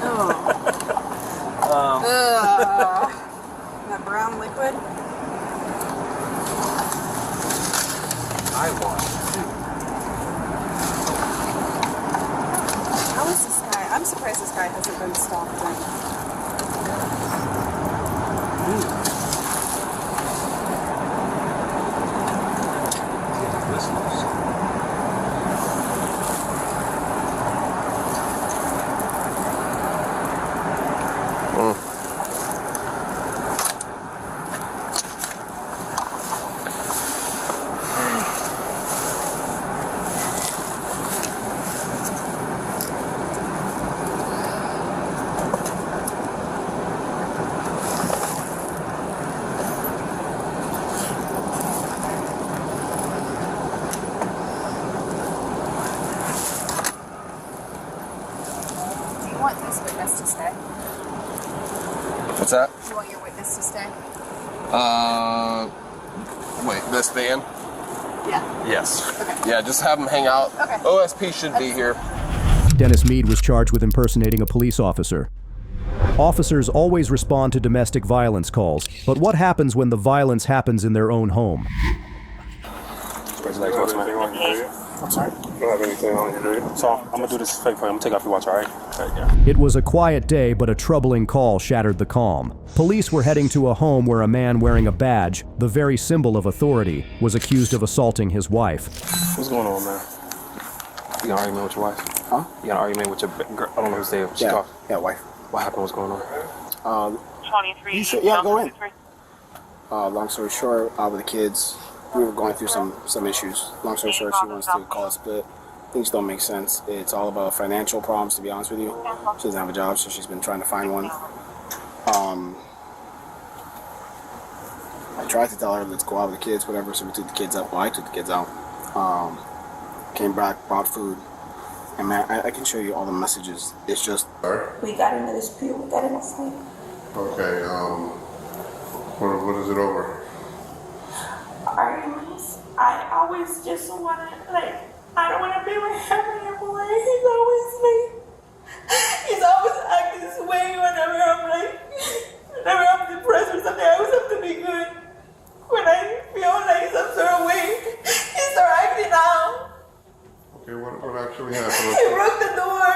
Oh. That brown liquid? I want. How is this guy? I'm surprised this guy hasn't been stopped in. What's that? You want your witness to stay? Wait, this van? Yeah. Yes. Okay. Yeah, just have them hang out. Okay. OSP should be here. Dennis Meade was charged with impersonating a police officer. Officers always respond to domestic violence calls, but what happens when the violence happens in their own home? I'm sorry? You don't have anything on you, do you? So I'm gonna do this fake for you. I'm gonna take off your watch, alright? Yeah. It was a quiet day, but a troubling call shattered the calm. Police were heading to a home where a man wearing a badge, the very symbol of authority, was accused of assaulting his wife. What's going on, man? You got an argument with your wife? Huh? You got an argument with your girl? I don't know who's there. Yeah, wife. What happened? What's going on? 23. Yeah, go in. Long story short, with the kids, we were going through some issues. Long story short, she wants to call a split. Things don't make sense. It's all about financial problems, to be honest with you. She doesn't have a job, so she's been trying to find one. I tried to tell her, let's go out with the kids, whatever, so we took the kids out. Well, I took the kids out. Came back, brought food. And man, I can show you all the messages. It's just... We got in a dispute, we got in a fight. Okay, what is it over? Arguments. I always just want to, I don't want to be with him anymore. He's always acting this way whenever I'm depressed or something. I always have to be good. When I feel like some sort of way, he starts acting out. Okay, what actually happened? He broke the door.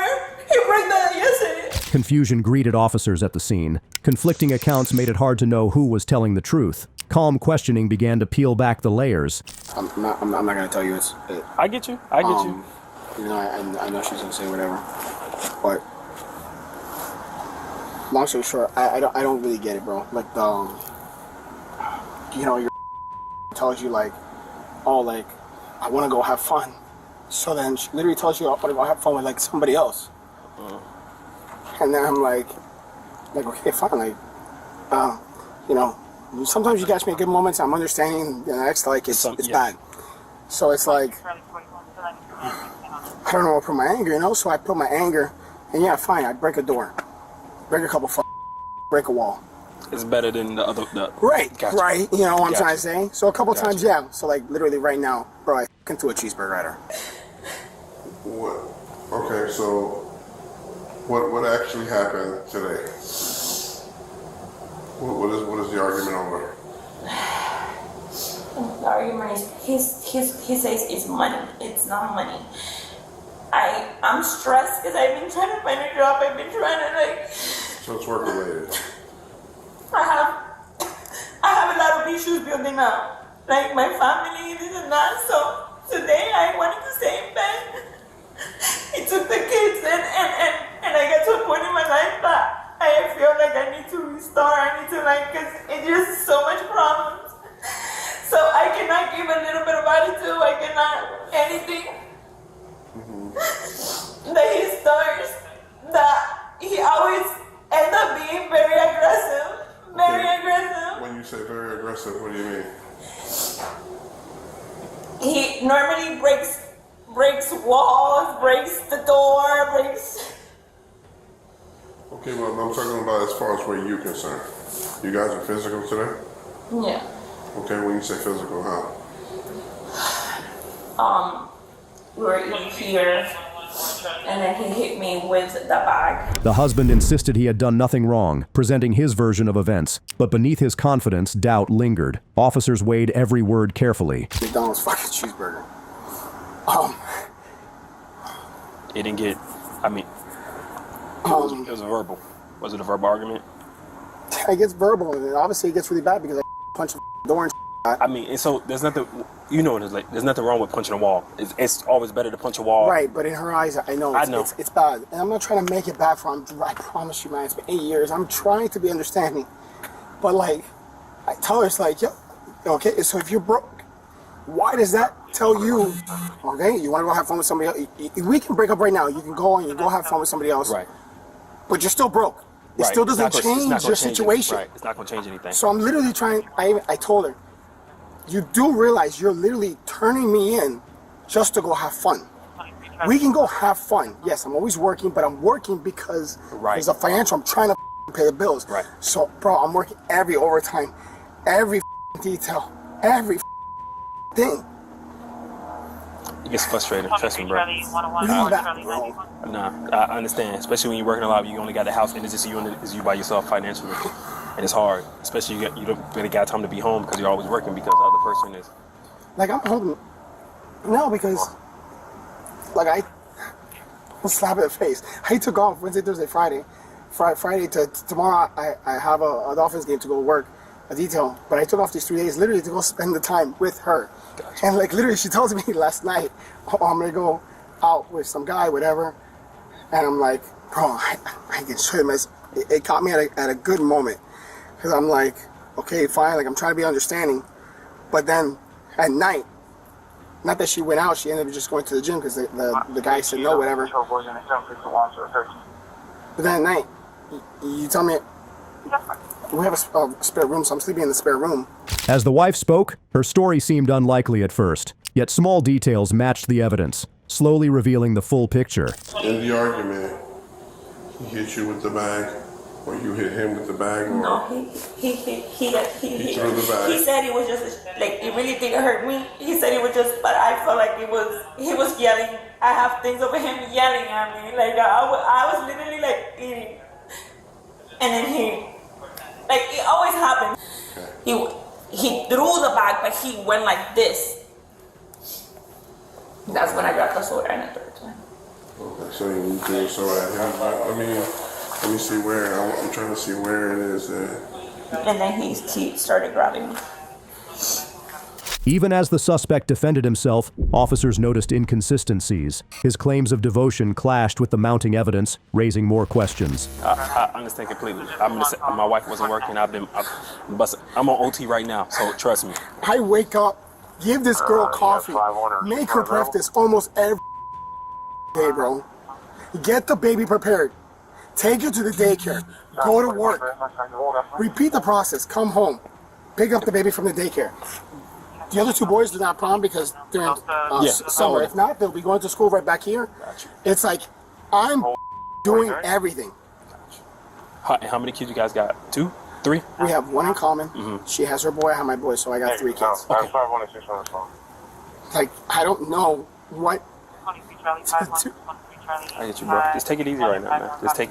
He broke that yesterday. Confusion greeted officers at the scene. Conflicting accounts made it hard to know who was telling the truth. Calm questioning began to peel back the layers. I'm not gonna tell you I get you. I get you. You know, I know she's gonna say whatever, but long story short, I don't really get it, bro. Like you know, your tells you I want to go have fun. So then she literally tells you I want to go have fun with somebody else. And then I'm like okay, fine. You know, sometimes you catch me at good moments. I'm understanding. The next, it's bad. So it's I don't know where to put my anger, you know. So I put my anger, and yeah, fine. I break a door, break a couple, break a wall. It's better than the other. Right, gotcha. right. You know what I'm Gotcha. trying to say. So a couple Gotcha. times, yeah. So literally right now, bro, I threw a cheeseburger at her. What? Okay, so what actually happened today? What is the argument over? argument is he says it's money. It's not money. I'm stressed because I've been trying to find a job. I've been trying to like. So it's work related. I have a lot of issues building up, like my family, this and that. So today I wanted to stay in bed. He took the kids and I got to a point in my life that I feel like I need to restart. I need to like, cause it's just so much problems. So I cannot give a little bit of attitude. I cannot anything. That he starts, that he always ends up being very aggressive. Very aggressive. When you say very aggressive, what do you mean? He normally breaks walls, breaks the door, breaks. Okay, well, I'm talking about as far as where you're concerned. You guys are physical today? Yeah. Okay, when you say physical, how? We were in here, and then he hit me with the bag. The husband insisted he had done nothing wrong, presenting his version of events. But beneath his confidence, doubt lingered. Officers weighed every word carefully. McDonald's fucking cheeseburger. It didn't get, I mean, it was a verbal. Was it a verbal argument? It gets verbal, and obviously it gets really bad because I punched the door and I mean, and so there's nothing, you know, there's nothing wrong with punching a wall. It's always better to punch a wall. Right, but in her eyes, I know it's bad. And I'm not trying to make it bad for him. I promise you, man, it's been 8 years. I'm trying to be understanding. But, like, I tell her, it's like, yeah, okay, so if you're broke, why does that tell you, okay, you want to go have fun with somebody else? We can break up right now. You can go and you go have fun with somebody else. Right. But you're still broke. It still doesn't change your situation. Right, it's not going to change anything. So I'm literally trying, I told her, you do realize you're literally turning me in just to go have fun. We can go have fun. Yes, I'm always working, but I'm working because there's a financial, I'm trying to pay the bills. Right. So, bro, I'm working every overtime, every detail, every thing. It gets frustrating, trust me, bro. Nah, I understand. Especially when you're working a lot, you only got the house, and it's just you by yourself financially, and it's hard. Especially you don't really got time to be home because you're always working because the other person is. Like I'm home. No, because like I'll slap it in the face. I took off Wednesday, Thursday, Friday. Friday to tomorrow. I have a Dolphins game to go work, a detail. But I took off these 3 days literally to go spend the time with her. Gotcha. And like literally, she tells me last night, "Oh, I'm gonna go out with some guy, whatever." And I'm like, "Bro, I can show him." It caught me at a good moment because I'm like, "Okay, fine." Like I'm trying to be understanding, but then at night, not that she went out, she ended up just going to the gym because the guy said no, whatever. But then at night, you tell me. We have a spare room, so I'm sleeping in the spare room. As the wife spoke, her story seemed unlikely at first, yet small details matched the evidence, slowly revealing the full picture. In the argument, he hit you with the bag, or you hit him with the bag? Or no, he threw the bag. He said it was just like it really didn't hurt me. He said it was just, but I felt like he was yelling. I have things over him yelling at me, like I was literally like eating, and then like it always happens. He threw the bag, but he went like this. That's when I got the sword and the third time. Okay, so you threw a sword at him. I mean, let me see where. I'm trying to see where it is. And then he started grabbing me. Even as the suspect defended himself, officers noticed inconsistencies. His claims of devotion clashed with the mounting evidence, raising more questions. I understand completely. My wife wasn't working. I'm on OT right now, so trust me. I wake up, give this girl coffee, make her breakfast almost every day, bro. Get the baby prepared. Take her to the daycare. Go to work. Repeat the process. Come home. Pick up the baby from the daycare. The other two boys do not prom because they're in summer. If not, they'll be going to school right back here. It's like, I'm doing everything. How many kids you guys got? 2? 3? We have one in common. She has her boy, I have my boy, so I got 3 kids. Okay. Like, I don't know what to do. I get you, bro. Just take it easy right now, man. Just take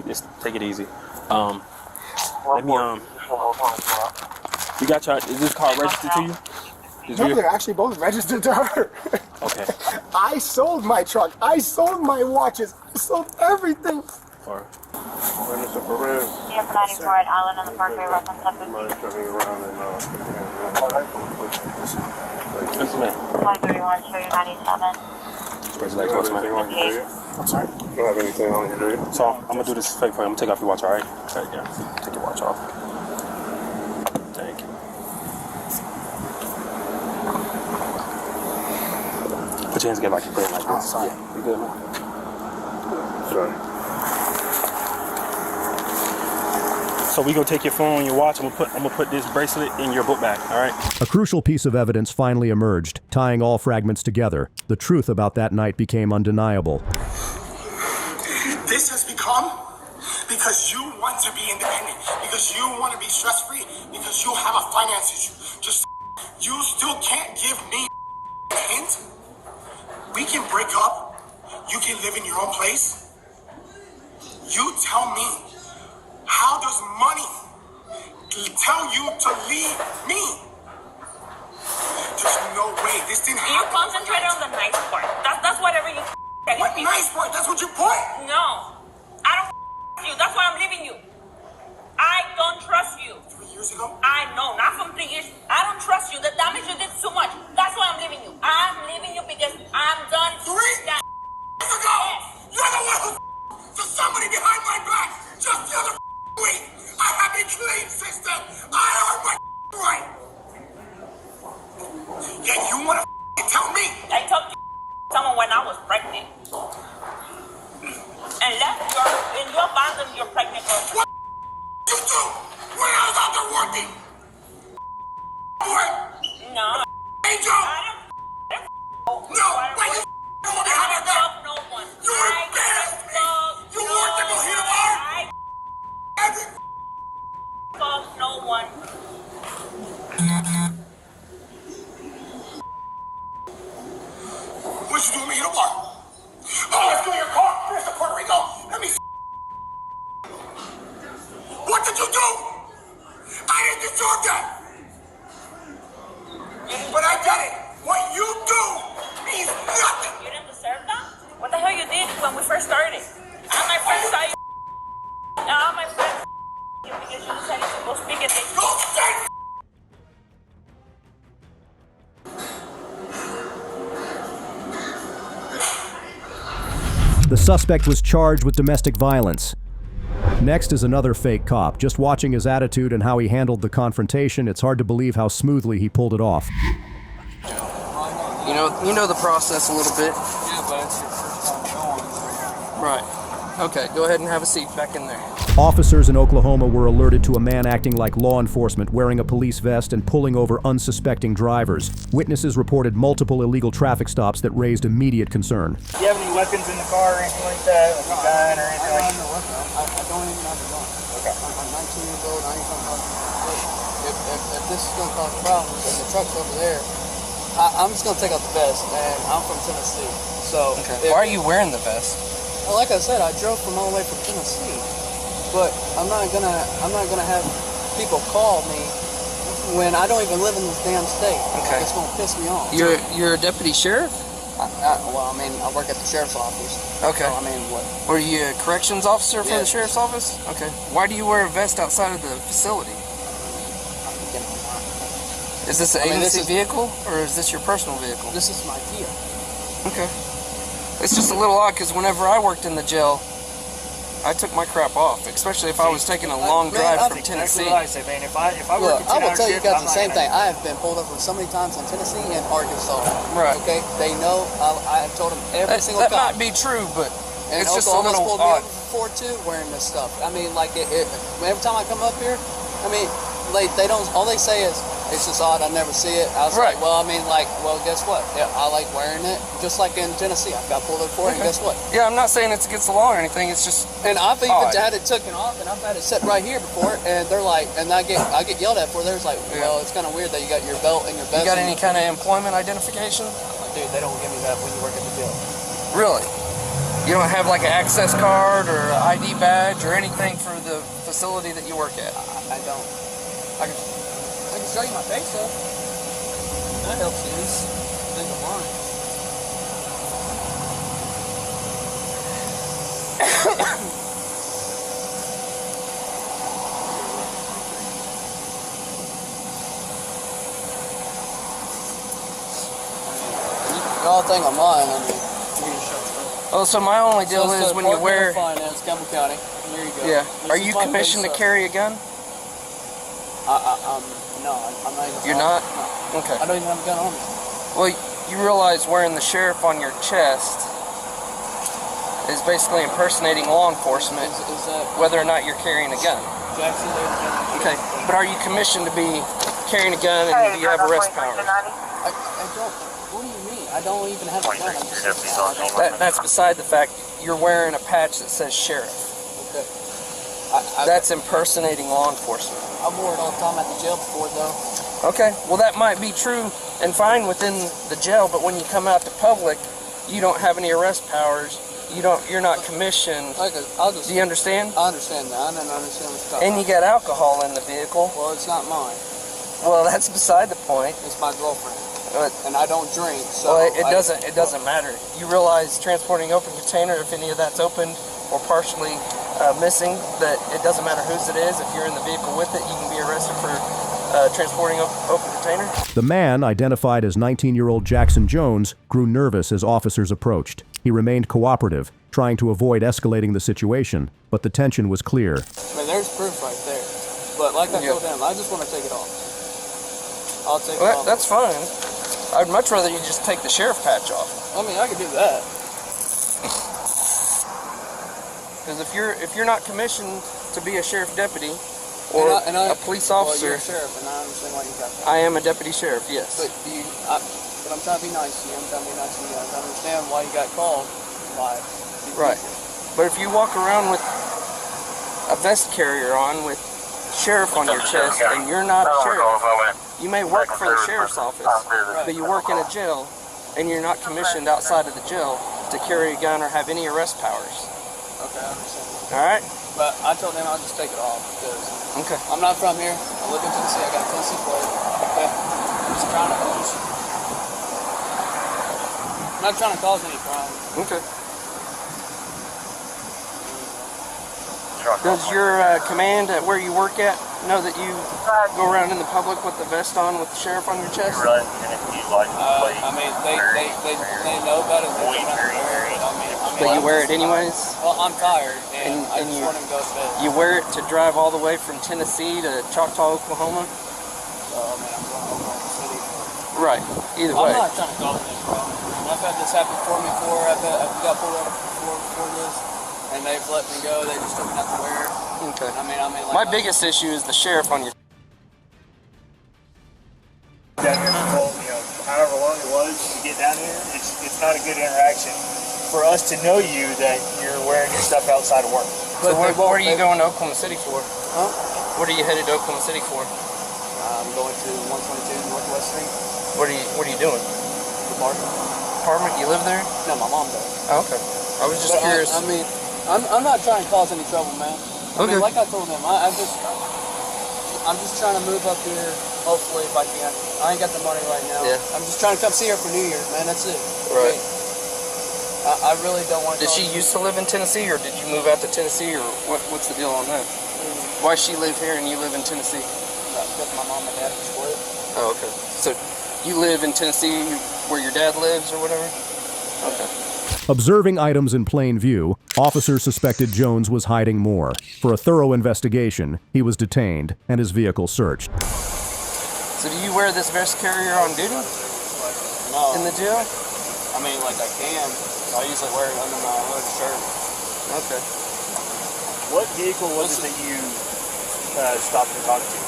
it easy. Let me, you got is this car registered to you? No, they're actually both registered to her. Okay. I sold my truck. I sold my watches. I sold everything. Yes, 94 at Allen on the Parkway, reference up with 131, show you 97. I'm sorry? You don't have anything on you, do you? So I'm gonna do this fake for you. I'm gonna take off your watch, alright? Okay, yeah. Take your watch off. Thank you. Put your hands together like you're putting like this. Oh, sorry. Yeah, you good, man? Sorry. So we gonna take your phone and your watch. I'm gonna put this bracelet in your book bag, alright? A crucial piece of evidence finally emerged, tying all fragments together. The truth about that night became undeniable. This has become because you want to be independent, because you want to be stress-free, because you have a finance issue. Just you still can't give me a hint. We can break up. You can live in your own place. You tell me, how does money tell you to leave me? There's no way. This didn't happen. You concentrated on the nice part. That's whatever you. What nice part? That's what you put. No, I don't you. That's why I'm leaving you. I don't trust you. 3 years ago? I know, not from 3 years. I don't trust you. The damage you did too much. That's why I'm leaving you. I'm leaving you because I'm done. 3 years ago? You're the one who to somebody behind my back just the other week. I have a clean system. I earned my right. Yeah, you want to tell me? I talked to someone when I was pregnant. And left and you abandoned your pregnant girlfriend. What you do? When I was out there working? What? No. Angel! No, why you behind my back? No one. You embarrassed me! You worked at Mojito Bar? Fuck no one. What you doing at Mojito Bar? Oh, let's go to your car. Here's to Puerto Rico. Let me What did you do? I didn't deserve that. But I get it. What you do means nothing. You didn't deserve that? What the hell you did when we first started? All my friends saw you. All my friends you because you decided to go speak at this. Go stand. The suspect was charged with domestic violence. Next is another fake cop. Just watching his attitude and how he handled the confrontation, it's hard to believe how smoothly he pulled it off. You know the process a little bit. Yeah, but it's your first time going. Right. Okay, go ahead and have a seat back in there. Officers in Oklahoma were alerted to a man acting like law enforcement, wearing a police vest and pulling over unsuspecting drivers. Witnesses reported multiple illegal traffic stops that raised immediate concern. Do you have any weapons in the car or anything like that? Like a gun or anything like that? I don't even have a gun. Okay. I'm 19 years old. I ain't gonna if this is gonna cause problems and the truck's over there, I'm just gonna take out the vest. And I'm from Tennessee, so. Okay. Why are you wearing the vest? Well, like I said, I drove from all the way from Tennessee, but I'm not gonna have people call me when I don't even live in this damn state. Okay. It's gonna piss me off. You're a deputy sheriff? Well, I mean, I work at the sheriff's office. Okay. So, I mean, what? Were you a corrections officer for Yeah. the sheriff's office? Okay. Why do you wear a vest outside of the facility? Is this an agency vehicle, or is this your personal vehicle? This is my Kia. Okay. It's just a little odd, because whenever I worked in the jail, I took my crap off, especially if I was taking a long drive from Tennessee. That's what I say, man. If I Look, work a I will 10-hour tell you shift, guys I'm the not same gonna- thing. I have been pulled over so many times in Tennessee and Arkansas. Right. Okay? They know. I have told them every single That cop. might be true, but And it's just a Oklahoma's little pulled me odd. over before too, wearing this stuff. I mean, like every time I come up here, I mean, they don't. All they say is it's just odd. I never see it. I was like, well, I mean, like, well, guess what? Yeah, I like wearing it. Just like in Tennessee, I got pulled over for it. And guess what? Yeah, I'm not saying it's against the law or anything. It's just And I've even odd. had it taken off, and I've had it set right here before, and they're like, and I get yelled at for it. They're like, well, it's kind of weird that you got your belt and your vest. You got any kind of employment identification? Dude, they don't give me that when you work at the jail. Really? You don't have like an access card or an ID badge or anything for the facility that you work at? I don't. I can show you my pay stub. That helps you. Think of mine. Y'all think I'm lying, I mean, Oh, so my only deal is when you wear... Finance, Campbell County. There you go. Yeah. This Are is you my commissioned to face, carry a gun? No, I'm not even... You're not? No. Okay. I don't even have a gun on me. Well, you realize wearing the sheriff on your chest is basically impersonating law enforcement, Is that... whether or not you're carrying a gun. Jackson, Okay, but are you commissioned to be carrying a gun, and do you have arrest powers? I don't... What do you mean? I don't even have a gun. I'm just... That's beside the fact. You're wearing a patch that says sheriff. Okay. That's impersonating law enforcement. I wore it all the time at the jail before, though. Okay, well that might be true and fine within the jail, but when you come out to public, you don't have any arrest powers. You're not commissioned. Okay, I'll just... Do you understand? I understand that. I don't understand what you're talking And you got alcohol in the vehicle. Well, it's not mine. Well, that's beside the point. It's my girlfriend. And I don't drink, so... Well, it doesn't matter. You realize transporting open container, if any of that's opened or partially missing, that it doesn't matter whose it is. If you're in the vehicle with it, you can be arrested for transporting open container. The man, identified as 19-year-old Jackson Jones, grew nervous as officers approached. He remained cooperative, trying to avoid escalating the situation, but the tension was clear. I mean, there's proof right there. But like I told him, I just want to take it off. I'll take it off. That's fine. I'd much rather you just take the sheriff patch off. I mean, I could do that. Because if you're not commissioned to be a sheriff deputy or a police officer, well, you're a sheriff, and I understand why you got that. I am a deputy sheriff. Yes. But I'm trying to be nice to you. I'm trying to be nice to you. I understand why you got called. Right. But if you walk around with a vest carrier on with sheriff on your chest and you're not a sheriff, you may work for the sheriff's office, but you work in a jail and you're not commissioned outside of the jail to carry a gun or have any arrest powers. Okay, I understand. Alright? But I told him I'll just take it off because okay. I'm not from here. I live in Tennessee. I got a Tennessee plate. Okay? I'm just trying to I'm not trying to cause any problems. Okay. Does your command at where you work at know that you go around in the public with the vest on with the sheriff on your chest? I mean, they know about it. But you wear it anyways? Well, I'm tired, and I just want to go to bed. You wear it to drive all the way from Tennessee to Choctaw, Oklahoma? I mean, I'm going to Oklahoma City. Right. Either way. I'm not trying to cause any problem. I've had this happen for me before. I've got pulled over before this. And they've let me go. They just told me not to wear it. Okay. I mean, like my biggest issue is the sheriff on your. Down here for however long it was to get down here, it's not a good interaction for us to know you that you're wearing your stuff outside of work. So what are you going to Oklahoma City for? Huh? What are you headed to Oklahoma City for? I'm going to 122 Northwest Street. What are you doing? Apartment? You live there? No, my mom does. Oh, okay. I was just curious. I mean, I'm not trying to cause any trouble, man. I mean, like I told him, I'm just trying to move up here, hopefully, if I can. I ain't got the money right now. Yeah. I'm just trying to come see her for New Year's, man. That's it. Right. I really don't want to. Did she used to live in Tennessee, or did you move out to Tennessee, or what's the deal on that? Why she live here and you live in Tennessee? Because my mom and dad are split. Oh, okay. So you live in Tennessee where your dad lives, or whatever? Okay. Observing items in plain view, officers suspected Jones was hiding more. For a thorough investigation, he was detained and his vehicle searched. So do you wear this vest carrier on duty? No. In the jail? I mean, like I can. I usually wear it under my hood shirt. Okay. What vehicle was it that you stopped and talked to?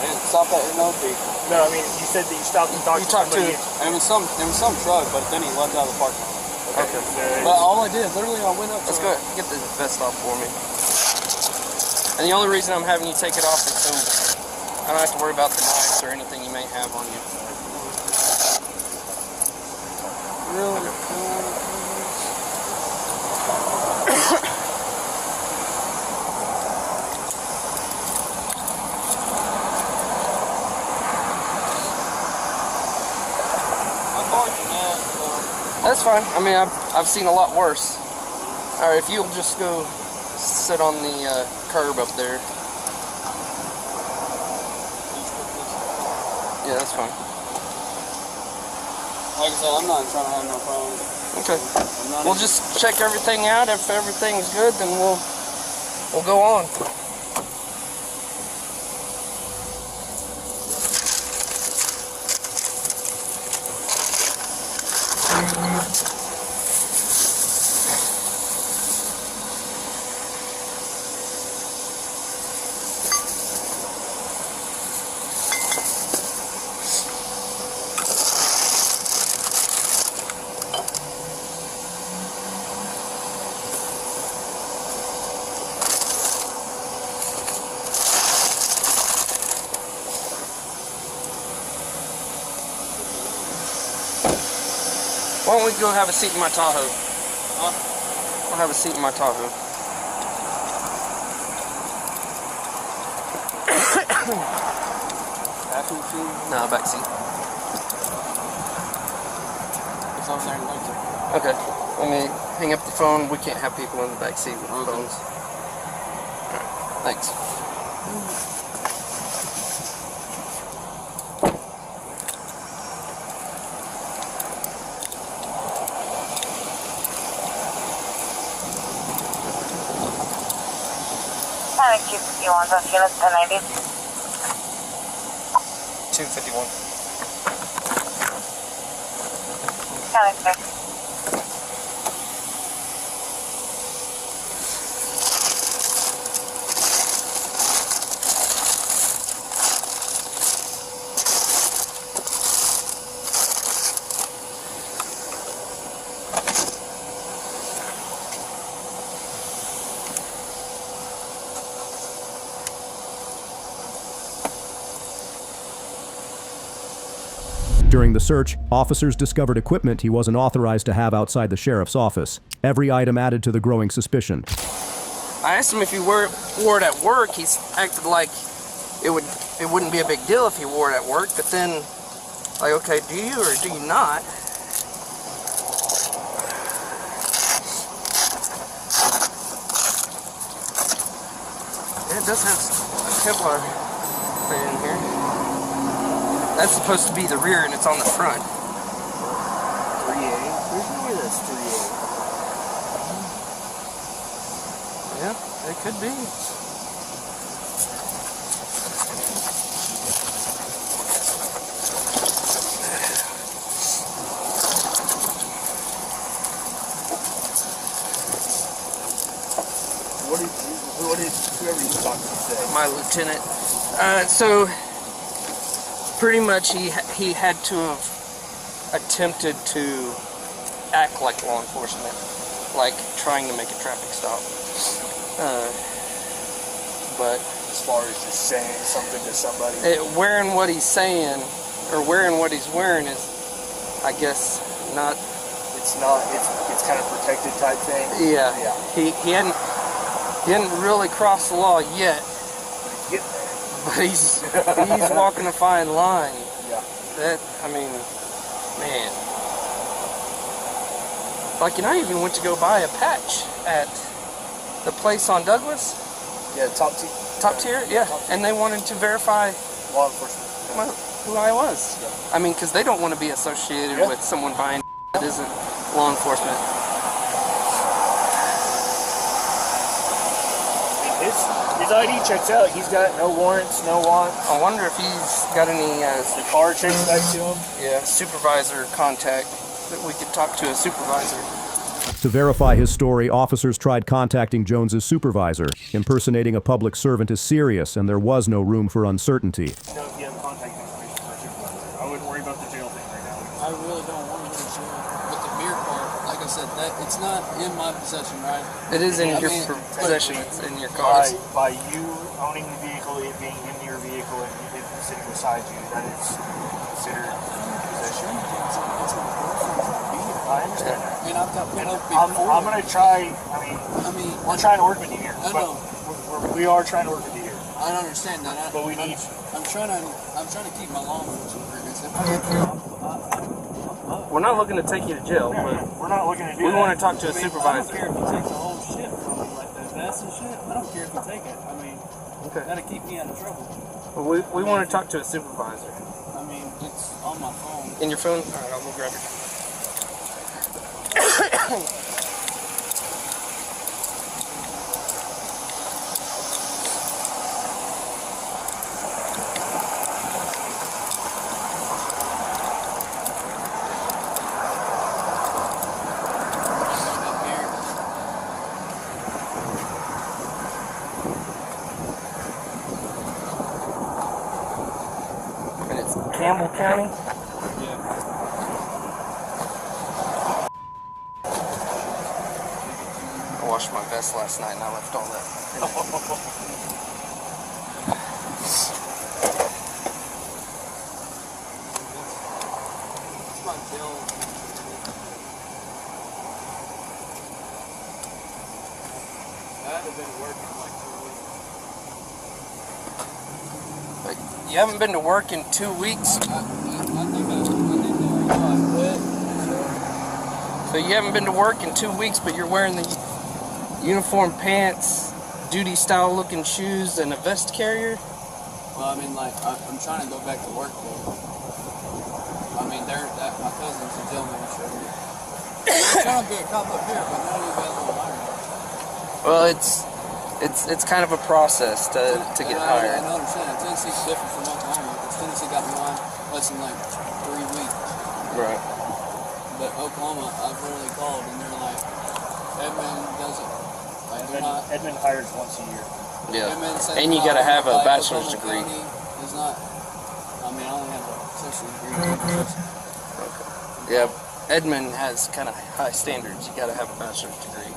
I didn't stop at no vehicle. No, I mean, you said that you stopped and talked to somebody. It was some truck, but then he left out of the parking lot. Okay. But all I did, literally, I went up to... Let's go ahead. Get the vest off for me. And the only reason I'm having you take it off is so I don't have to worry about the knives or anything you may have on you. Really? That's fine. I mean, I've seen a lot worse. All right, if you'll just go sit on the curb up there. Yeah, that's fine. Like I said, I'm not trying to have no problem. Okay. We'll just check everything out. If everything's good, then we'll go on. Why don't we go have a seat in my Tahoe? Huh? We'll have a seat in my Tahoe. Passenger seat? No, back seat. It's over there in the back seat. Okay. Let me hang up the phone. We can't have people in the back seat with phones. Alright. Thanks. You want those units 1090? 251. County 6. During the search, officers discovered equipment he wasn't authorized to have outside the sheriff's office. Every item added to the growing suspicion. I asked him if he wore it at work. He acted like it wouldn't be a big deal if he wore it at work. But then, like, okay, do you or do you not? Yeah, it does have a Kevlar thing in here. That's supposed to be the rear, and it's on the front. 3A? There's no way that's 3A. Yeah, it could be. What did whoever you talked to say? My lieutenant. So pretty much he had to have attempted to act like law enforcement, like trying to make a traffic stop. But as far as just saying something to somebody, wearing what he's saying or wearing what he's wearing is, I guess, not. It's not. It's kind of protected type thing. Yeah. He hadn't really crossed the law yet. But he's walking a fine line. Yeah. That, I mean, man. Like, and I even went to go buy a patch at the place on Douglas. Yeah, top tier. Top tier, yeah. And they wanted to verify law enforcement who I was. Yeah. I mean, because they don't want to be associated with someone buying that isn't law enforcement. His ID checks out. He's got no warrants, no wants. I wonder if he's got any. The car checks back to him. Yeah, supervisor contact that we could talk to a supervisor. To verify his story, officers tried contacting Jones's supervisor. Impersonating a public servant is serious, and there was no room for uncertainty. No, if you have contact information for a supervisor, I wouldn't worry about the jail thing right now. I really don't want to go to jail. But the beer part, like I said, that it's not in my possession, right? It is in your possession. It's in your car. By you owning the vehicle, it being in your vehicle, and it sitting beside you, that is considered possession. It's my girlfriend's beer. I understand that. I mean, I've got put up before. I'm gonna try. I mean, we're trying to work with you here. I know. We are trying to work with you here. I understand that. But we need. I'm trying to keep my law enforcement agreements. We're not looking to take you to jail, but we're not looking to do we that. want to talk to a I mean, supervisor. I don't care if you take the whole shit from me, like the vest and shit. I don't care if you take it. I mean, that'll keep me out of trouble. Well, we want to talk to a supervisor. I mean, it's on my phone. In your phone? All right, I'll go grab it. And it's Campbell County? I washed my vest last night and I left all that. You haven't been to work in 2 weeks? So you haven't been to work in 2 weeks, but you're wearing the uniform pants, duty style looking shoes, and a vest carrier? Well, I mean, like, I'm trying to go back to work, though. I mean, my cousin's a gentleman, sure. I'm trying to be a cop up here, but none of you guys will hire me. Well, it's kind of a process to get hired. I understand. Tennessee's different from Oklahoma, because Tennessee got me on less than like 3 weeks. Right. But Oklahoma, I've literally called, and they're like, Edmund doesn't. Like, Edmund hires once a year. Yeah. Edmund says, And you got to have a like, bachelor's Oklahoma degree. County is not. I mean, I only have a associate's degree. Okay. Yeah, Edmund has kind of high standards. You got to have a bachelor's degree.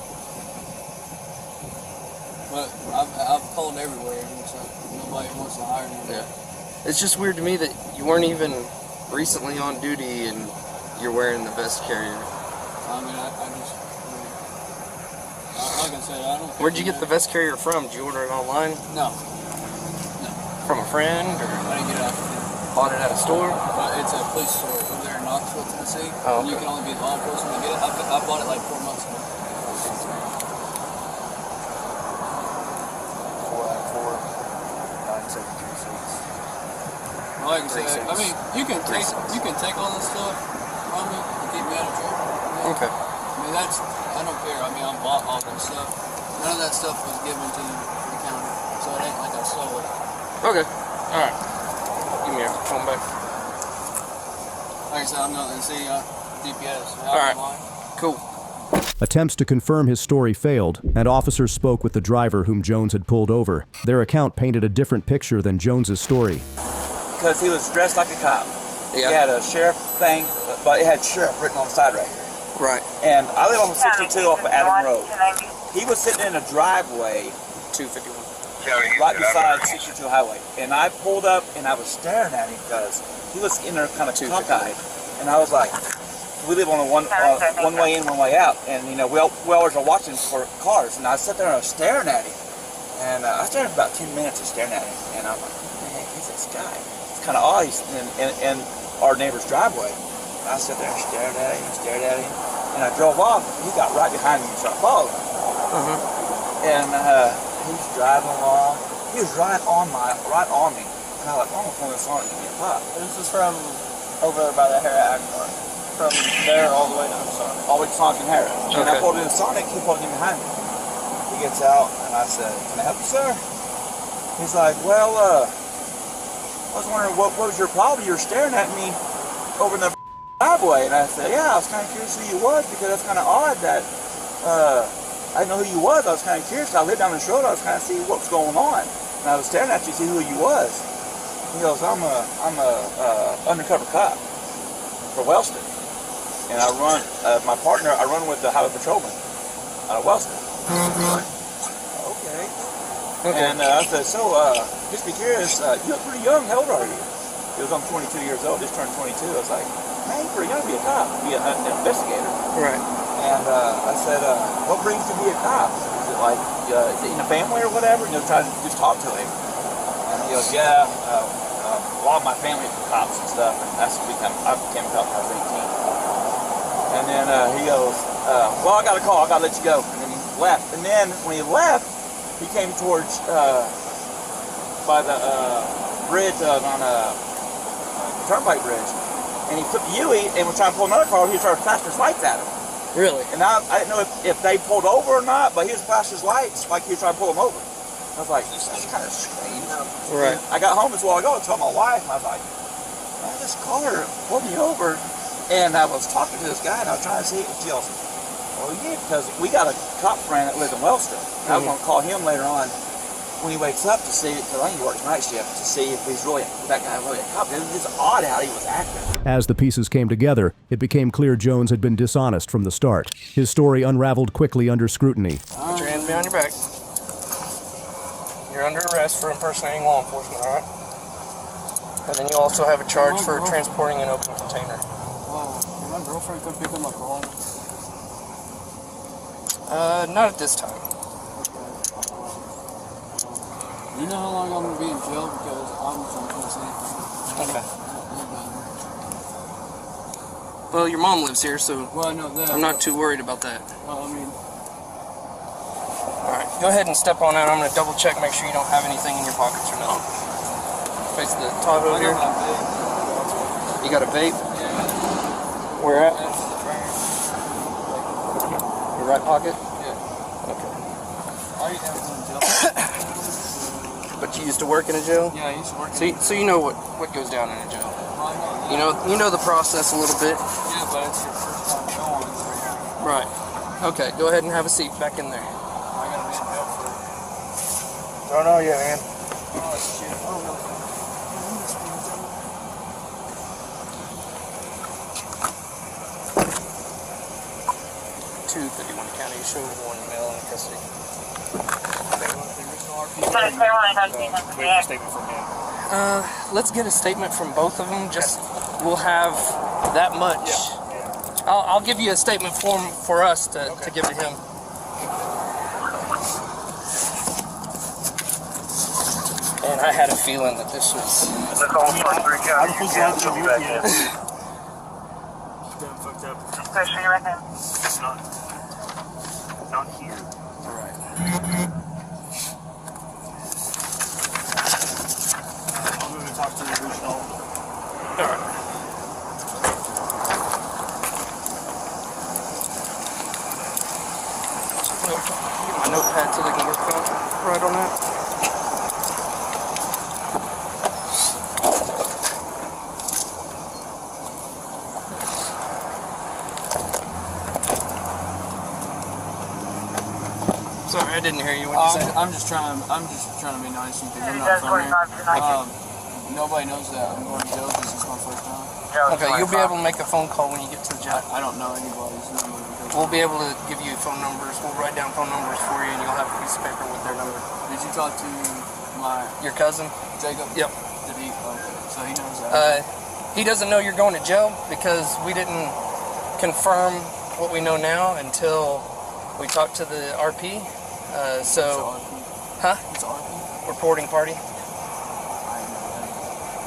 But I've called everywhere, and so nobody wants to hire me. Yeah. It's just weird to me that you weren't even recently on duty and you're wearing the vest carrier. I mean, like I said, I don't. Where'd you get the vest carrier from? Did you order it online? No. From a friend? Or I didn't get it out. Bought it at a store? It's a police store over there in Knoxville, Tennessee. Oh, okay. You can only be law enforcement to get it. I bought it like 4 months ago. 494-9736. Like I said, I mean, you can take all this stuff from me and keep me out of trouble. You know? Okay. I mean, I don't care. I mean, I bought all that stuff. None of that stuff was given to the county, so it ain't like I stole it. Okay. All right. Give me your phone back. Like I said, I'm not going to see DPS. All right. Cool. Attempts to confirm his story failed, and officers spoke with the driver whom Jones had pulled over. Their account painted a different picture than Jones's story. Because he was dressed like a cop. Yeah. He had a sheriff thing, but it had sheriff written on the side right here. Right. And I live on 62 off of Adam Road. He was sitting in a driveway, 251, right beside 62 highway. And I pulled up and I was staring at him because he was in there kind of cockeyed. And I was like, we live on a one way in, one way out. And you know, we always are watching for cars. And I sat there and I was staring at him. And I stared for about 10 minutes of staring at him. And I'm like, what the heck is this guy? It's kind of odd. He's in our neighbor's driveway. I sat there and stared at him, and I drove off. He got right behind me, so I followed him. And he's driving along. He was right on me. And I was like, I'm gonna pull this on and get caught. This is from over by the Harrah Agmar. From there all the way down to Sonic. All the way to Sonic and Harrah. And I pulled in Sonic, he pulled in behind me. He gets out, and I said, can I help you, sir? He's like, well, I was wondering what was your problem? You were staring at me over in the driveway. And I said, yeah, I was kind of curious who you was, because that's kind of odd that I didn't know who you was. I was kind of curious. I lived down the road. I was kind of see what was going on. And I was staring at you to see who you was. He goes, I'm a undercover cop for Wellston. And I run, my partner, I run with the highway patrolman out of Wellston. Okay. And I said, so, just be curious, you look pretty young. How old are you? He was, I'm 22 years old, just turned 22. I was like, man, you're pretty young to be a cop, be an investigator. Right. And I said, what brings you to be a cop? Is it like, is it in the family or whatever? And trying to just talk to him. And he goes, yeah, a lot of my family is cops and stuff. And I became a cop when I was 18. And then he goes, well, I got a call, I gotta let you go. And then he left. And then when he left, he came towards by the bridge on a turnpike bridge. And he took the U-E and was trying to pull another car. He started flashing his lights at him. Really? And I didn't know if they pulled over or not, but he was flashing his lights like he was trying to pull them over. I was like, this is kind of strange. Right. I got home this while ago and told my wife, and I was like, man, this car pulled me over. And I was talking to this guy, and I was trying to see if she goes, oh yeah, because we got a cop friend that lives in Wellston. And I was going to call him later on when he wakes up to see, because I think he works night shift, to see if he's really, that guy really a cop. It was just odd how he was acting. As the pieces came together, it became clear Jones had been dishonest from the start. His story unraveled quickly under scrutiny. Put your hands behind your back. You're under arrest for impersonating law enforcement, all right? And then you also have a charge for transporting an open container. Wow, can my girlfriend come pick him up home? Not at this time. You know how long I'm going to be in jail because I'm from Tennessee? Okay. Well, your mom lives here, so well, I know that. I'm not too worried about that. Well, I mean... Alright, go ahead and step on out. I'm going to double check, make sure you don't have anything in your pockets or nothing. Face the Tahoe here. You got a vape? Yeah. Where at? Your right pocket? Yeah. Okay. Why are you down in jail? But you used to work in a jail? Yeah, I used to work So you know what goes down in a jail. Well, I know that. You know the process a little bit. Yeah, but it's your first time going over here. Right. Okay, go ahead and have a seat back in there. I gotta be in jail for... Don't know yet, man. Oh, shit. Oh, no. 251 County, show 1 male in custody. Let's get a statement from both of them. Just we'll have that much. Yeah. I'll give you a statement form for us to give to him. And I had a feeling that this was. Especially right now. Not here. All right. I'm going to talk to the original. All right. Get my notepad so they can work on right on that. Sorry, I didn't hear you. What you said? I'm just trying to be nice because I'm not from here. Nobody knows that I'm going to jail because it's my first time. Okay, you'll be able to make a phone call when you get to the jail. I don't know anybody's number. We'll be able to give you phone numbers. We'll write down phone numbers for you, and you'll have a piece of paper with their number. Did you talk to your cousin? Jacob? Yep. Did he? Okay, so he knows that. He doesn't know you're going to jail because we didn't confirm what we know now until we talked to the RP. Huh? It's RP? Reporting party.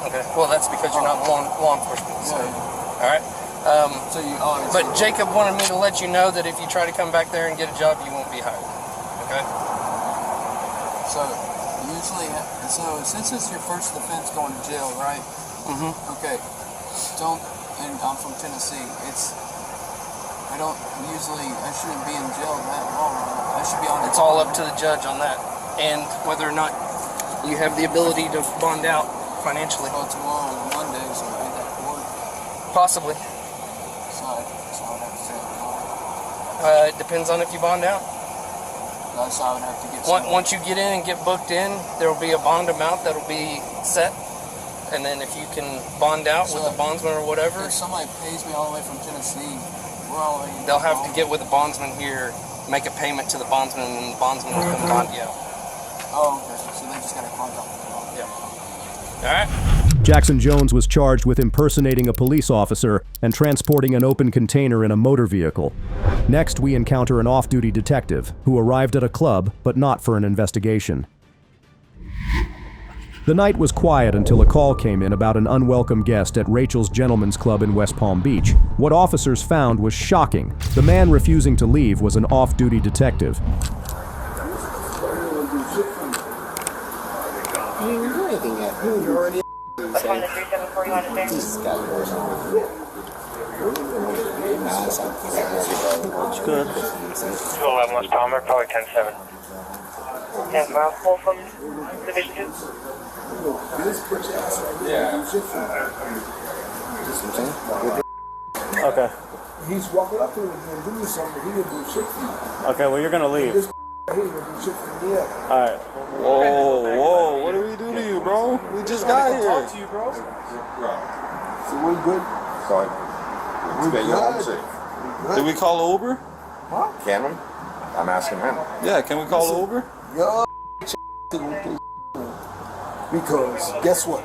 Okay. Well, that's because you're not law enforcement. So. All right. But Jacob wanted me to let you know that if you try to come back there and get a job, you won't be hired. Okay. So since it's your first offense going to jail, right? Mm-hmm. Okay. And I'm from Tennessee. I shouldn't be in jail that long. I should be on. It's all up to the judge on that, and whether or not you have the ability to bond out financially. Well, tomorrow on Monday, so ain't that court? Possibly. So I would have to say tomorrow. It depends on if you bond out. So I would have to get. Once you get in and get booked in, there will be a bond amount that'll be set, and then if you can bond out with the bondsman or whatever. If somebody pays me all the way from Tennessee. They'll have to get with the bondsman here, make a payment to the bondsman, and the bondsman will come bond you out. Oh, okay. So they just got to contact me. Yeah. All right. Jackson Jones was charged with impersonating a police officer and transporting an open container in a motor vehicle. Next, we encounter an off-duty detective who arrived at a club, but not for an investigation. The night was quiet until a call came in about an unwelcome guest at Rachel's Gentlemen's Club in West Palm Beach. What officers found was shocking. The man refusing to leave was an off-duty detective. He didn't do anything yet. He was already. What's on the 374 you want to say? It's good. 211 West Palmer, probably 10-7. 10-4, pull from Division 2. Okay. He's walking up to him and doing something. He didn't do shit for you. Okay, well, you're gonna leave. This he didn't do shit for me. Alright. Whoa, what did we do to you, bro? We just got here. Talk to you, bro. So we good? Sorry. We good. Did we call an Uber? Huh? Can we? I'm asking him. Yeah, can we call an Uber? Yo, because guess what?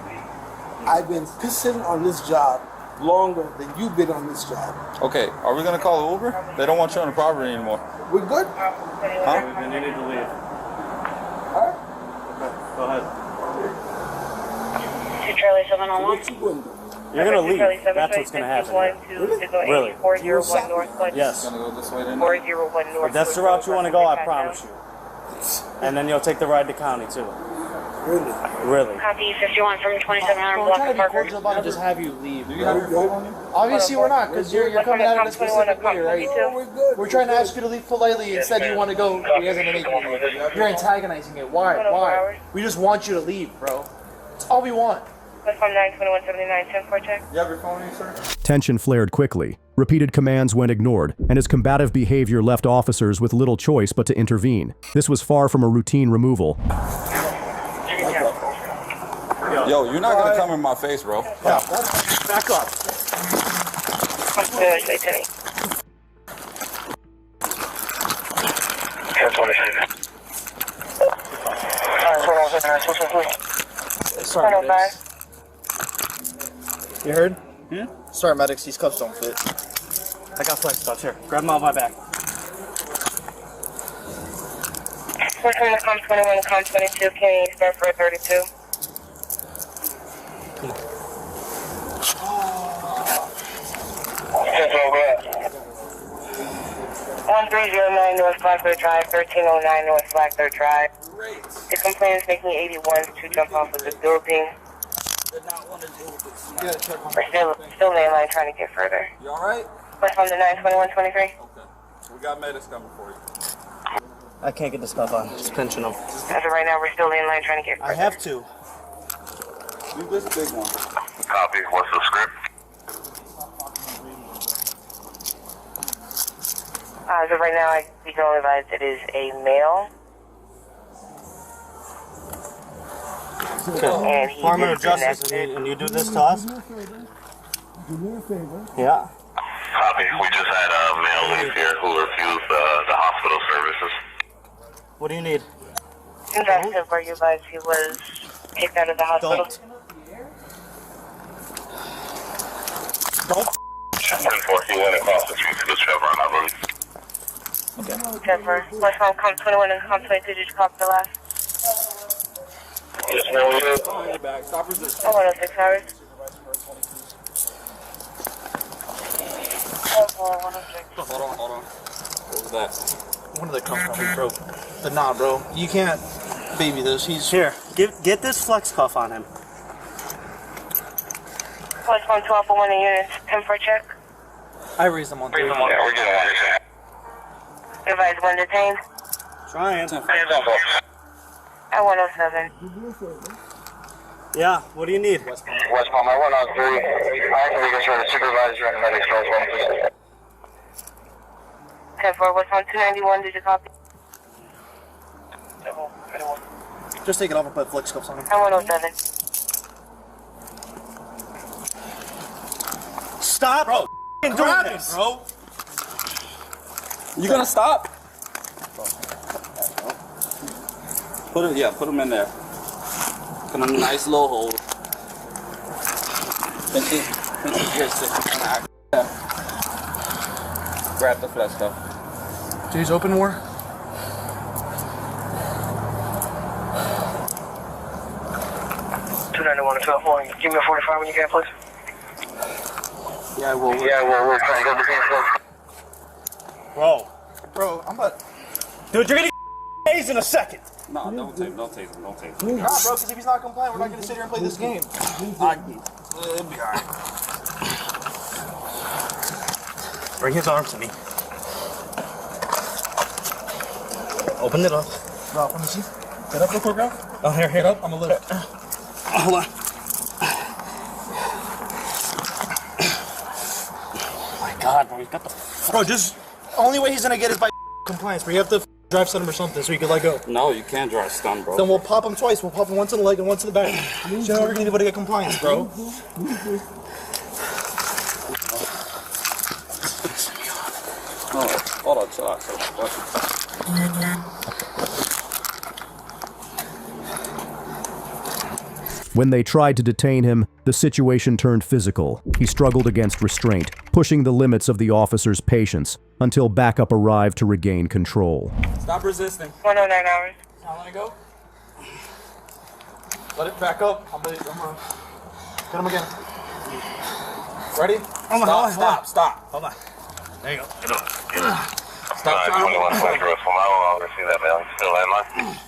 I've been pissing on this job longer than you've been on this job. Okay, are we gonna call an Uber? They don't want you on the property anymore. We're good? Huh? Then you need to leave. Alright. Okay, go ahead. 2 Charlie 701. What you gonna do? You're gonna leave. That's what's gonna happen. Really? 401 Northwest. Yes. 401 North. If that's the route you want to go, I promise you. And then you'll take the ride to county too. Really? Really. Copy 51 from 2700 block of Parker. I'll just have you leave. Do you have your phone on you? Obviously we're not, because you're coming out of a specific way, right? We're good. We're trying to ask you to leave politely, instead you want to go, he hasn't made you leave. You're antagonizing it. Why? Why? We just want you to leave, bro. That's all we want. West Palm 92179, 10-4 check. You have your phone on you, sir? Tension flared quickly. Repeated commands went ignored, and his combative behavior left officers with little choice but to intervene. This was far from a routine removal. Yo, you're not gonna come in my face, bro. Yeah. Back up. Sorry, medics. You heard? Yeah? Sorry, medics, these cuffs don't fit. I got flex cuffs here. Grab them off my back. We're from the COM 21 to COM 22, can you start for 32? Come on. 1309 North Blackbird Drive, 1309 North Blackbird Drive. The complaint is making 81 to jump off of the building. We're still mainline trying to get further. You alright? West on the 92123. Okay. We got medics coming for you. I can't get this stuff on. Just pinching them. As of right now, we're still mainline trying to get further. I have to. Do this big one. Copy. What's the script? As of right now, we can only advise it is a male. Okay. Department of Justice, and you do this to us? Do me a favor. Yeah. Copy. We just had a male leave here who refused the hospital services. What do you need? Investigative, where you advised he was kicked out of the hospital. Don't. 10-4, he went across the street to the Chevron, I believe. Okay. Denver. West on COM 21 and COM 22, did you copy the last? Yes, ma'am, we did. Oh, 106 hours. Hold on. What was that? One of the cuffs probably broke. But nah, bro. You can't baby this. He's here. Get this flex cuff on him. West on 1201 units, 10-4 check. I raised him on 3. Yeah, we're getting one check. Advise one detained. Trying. At 107. Yeah, what do you need? West Palm, I went on 3. I can reconstruct the supervisor and medics close 10-4, West on 291, did you copy? Just take it off and put flex cuffs on him. At 107. Stop! Bro, grab it, bro. You gonna stop? Put him in there. Put him in a nice low hold. Grab the flesh stuff. Jay's open more. 291 to 12. Give me a 45 when you get, please. Yeah, well, we're trying to go to the Bro, I'm about. Dude, you're gonna get tased in a second. No, don't tase him. Nah, bro, because if he's not compliant, we're not gonna sit here and play this game. It'll be alright. Bring his arm to me. Open it up. Ralph, let me see. Get up real quick, Ralph. Oh, here. Get up. I'm a little. Hold on. Oh my God, bro, he's got the. Bro, just only way he's gonna get is by compliance. But you have to drive stun him or something so he can let go. No, you can't drive stun, bro. Then we'll pop him twice. We'll pop him once in the leg and once in the back. So you know we're gonna need to get compliance, bro. Hold on, chill out. When they tried to detain him, the situation turned physical. He struggled against restraint, pushing the limits of the officer's patience until backup arrived to regain control. Stop resisting. 109 hours. Now let it go. Let it back up. I'm gonna get him again. Ready? Stop. Hold on. There you go. Stop. 21 West Road from I'll receive that mail. Still landline?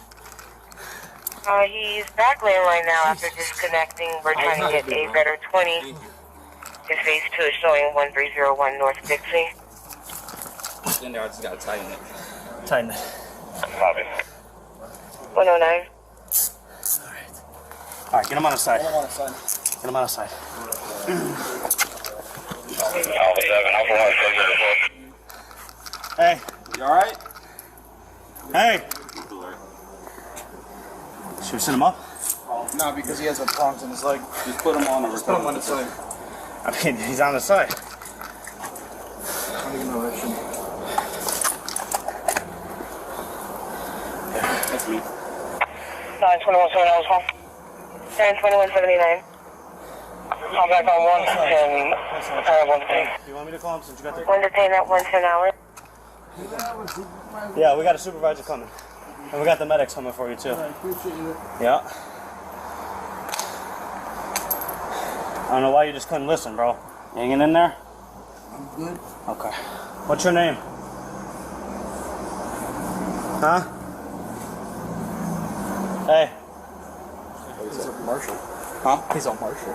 He's back landline now after disconnecting. We're trying to get a better 20. His phase 2 is showing 1301 North Dixie. In there, I just gotta tighten it. Tighten it. Copy. 109. Alright, get him on the side. Get him on the side. Get him on the side. Hey. You alright? Hey. Should we send him up? No, because he has a prongs in his leg. Just put him on the Just put him on the side. I mean, he's on the side. I don't even know that shit. That's me. 921 7 hours home. 1021 79. I'll back on 1 and one detain. You want me to call him since you got the... 1 detain at 110 hours. Yeah, we got a supervisor coming. And we got the medics coming for you too. I appreciate it. Yeah. I don't know why you just couldn't listen, bro. You hanging in there? I'm good. Okay. What's your name? Huh? Hey. He's a marshal. Huh? He's a marshal.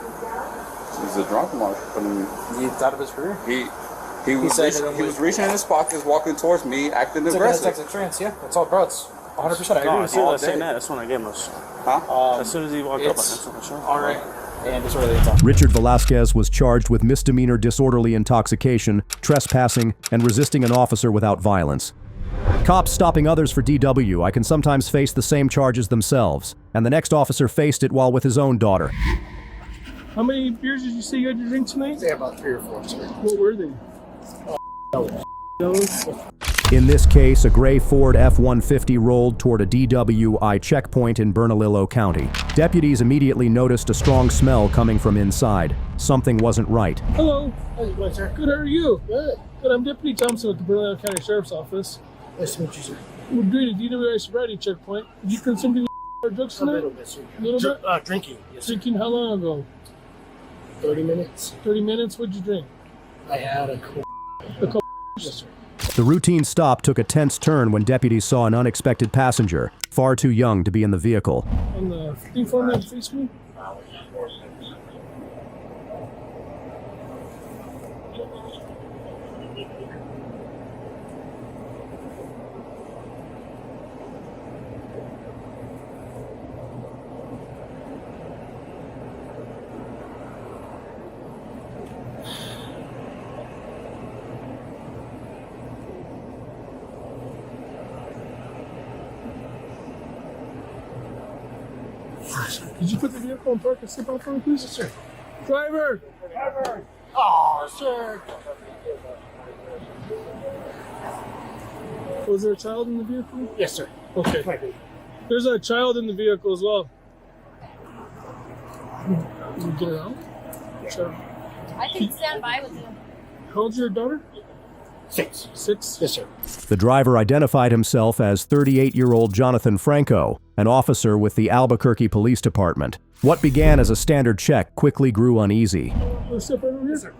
He's a drunk marshal. I mean, he's out of his career. He was reaching in his pockets, walking towards me, acting aggressive. It's like a trance, yeah. That's all, bro. It's 100%. I agree with you. That's when I gave him a... Huh? As soon as he walked up, I said, sure. All right. And disorderly intoxication. Richard Velasquez was charged with misdemeanor disorderly intoxication, trespassing, and resisting an officer without violence. Cops stopping others for DW, I can sometimes face the same charges themselves, and the next officer faced it while with his own daughter. How many beers did you say you had to drink tonight? Say about 3 or 4, sir. What were they? In this case, a gray Ford F-150 rolled toward a DWI checkpoint in Bernalillo County. Deputies immediately noticed a strong smell coming from inside. Something wasn't right. Hello. How's it going, sir? Good, how are you? Good. Good, I'm Deputy Thompson with the Bernalillo County Sheriff's Office. Nice to meet you, sir. We're doing a DWI sobriety checkpoint. Did you consume any drugs A tonight? little bit, sir. A little bit? Drinking. Yes, sir. Drinking how long ago? 30 minutes. 30 minutes? What'd you drink? I had a cool. Yes, sir. The routine stop took a tense turn when deputies saw an unexpected passenger, far too young to be in the vehicle. On the thing for me, face me? Did you put the vehicle in park and step out for me, please? Yes, sir. Driver! Driver! Oh, sir! Was there a child in the vehicle? Yes, sir. Okay. There's a child in the vehicle as well. Can you get her out? Sure. I can stand by with you. How old's your daughter? 6. 6? Yes, sir. The driver identified himself as 38-year-old Jonathan Franco, an officer with the Albuquerque Police Department. What began as a standard check quickly grew uneasy. Step right over here. Sir.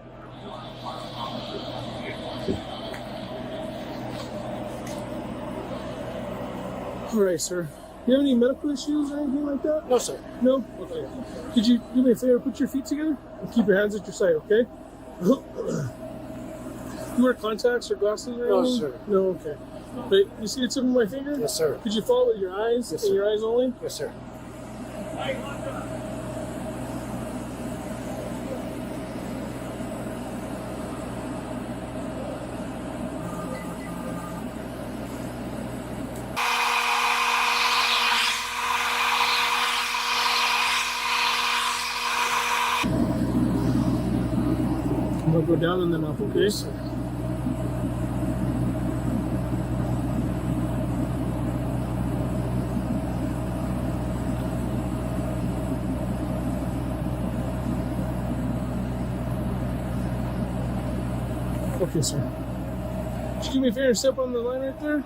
All right, sir. Do you have any medical issues or anything like that? No, sir. No? Okay. Could you do me a favor, put your feet together and keep your hands at your side, okay? You wear contacts or glasses or anything? No, sir. No, okay. Wait, you see the tip of my finger? Yes, sir. Could you follow with your eyes? Yes, and sir. your eyes only? Yes, sir. I'm gonna go down and then up, okay? Yes, sir. Okay, sir. Could you do me a favor and step on the line right there? Do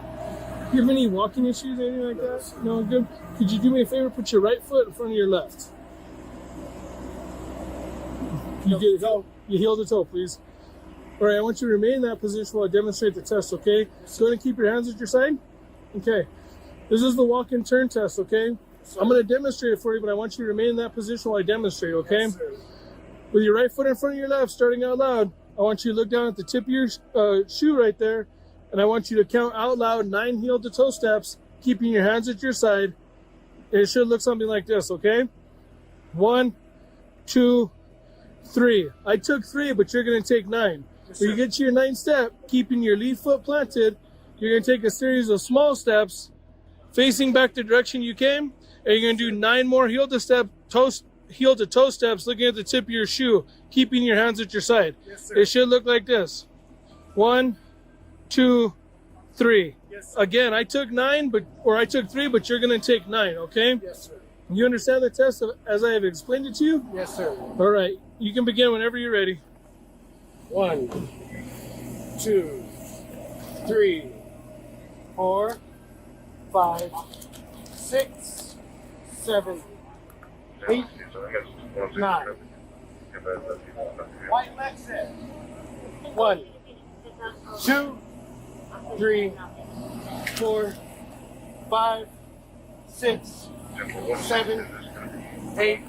you have any walking issues or anything like that? No, good. Could you do me a favor, put your right foot in front of your left? You get it. You heel the toe, please. All right, I want you to remain in that position while I demonstrate the test, okay? Go ahead and keep your hands at your side. Okay. This is the walk and turn test, okay? I'm going to demonstrate it for you, but I want you to remain in that position while I demonstrate, okay? With your right foot in front of your left, starting out loud, I want you to look down at the tip of your shoe right there, and I want you to count out loud 9 heel to toe steps, keeping your hands at your side. And it should look something like this, okay? 1, 2, 3. I took 3, but you're going to take 9. When you get to your 9th step, keeping your lead foot planted, you're going to take a series of small steps facing back the direction you came, and you're going to do 9 more heel to toe steps looking at the tip of your shoe, keeping your hands at your side. Yes, it should look like this. 1, 2, 3. Yes, again, I took 9, I took 3, but you're going to take 9, okay? Yes, sir. You understand the test as I have explained it to you? Yes, sir. All right. You can begin whenever you're ready. 1, 2, 3, 4, 5, 6, 7, 8, 9. White Lexus. 1, 2, 3, 4, 5, 6, 7, 8,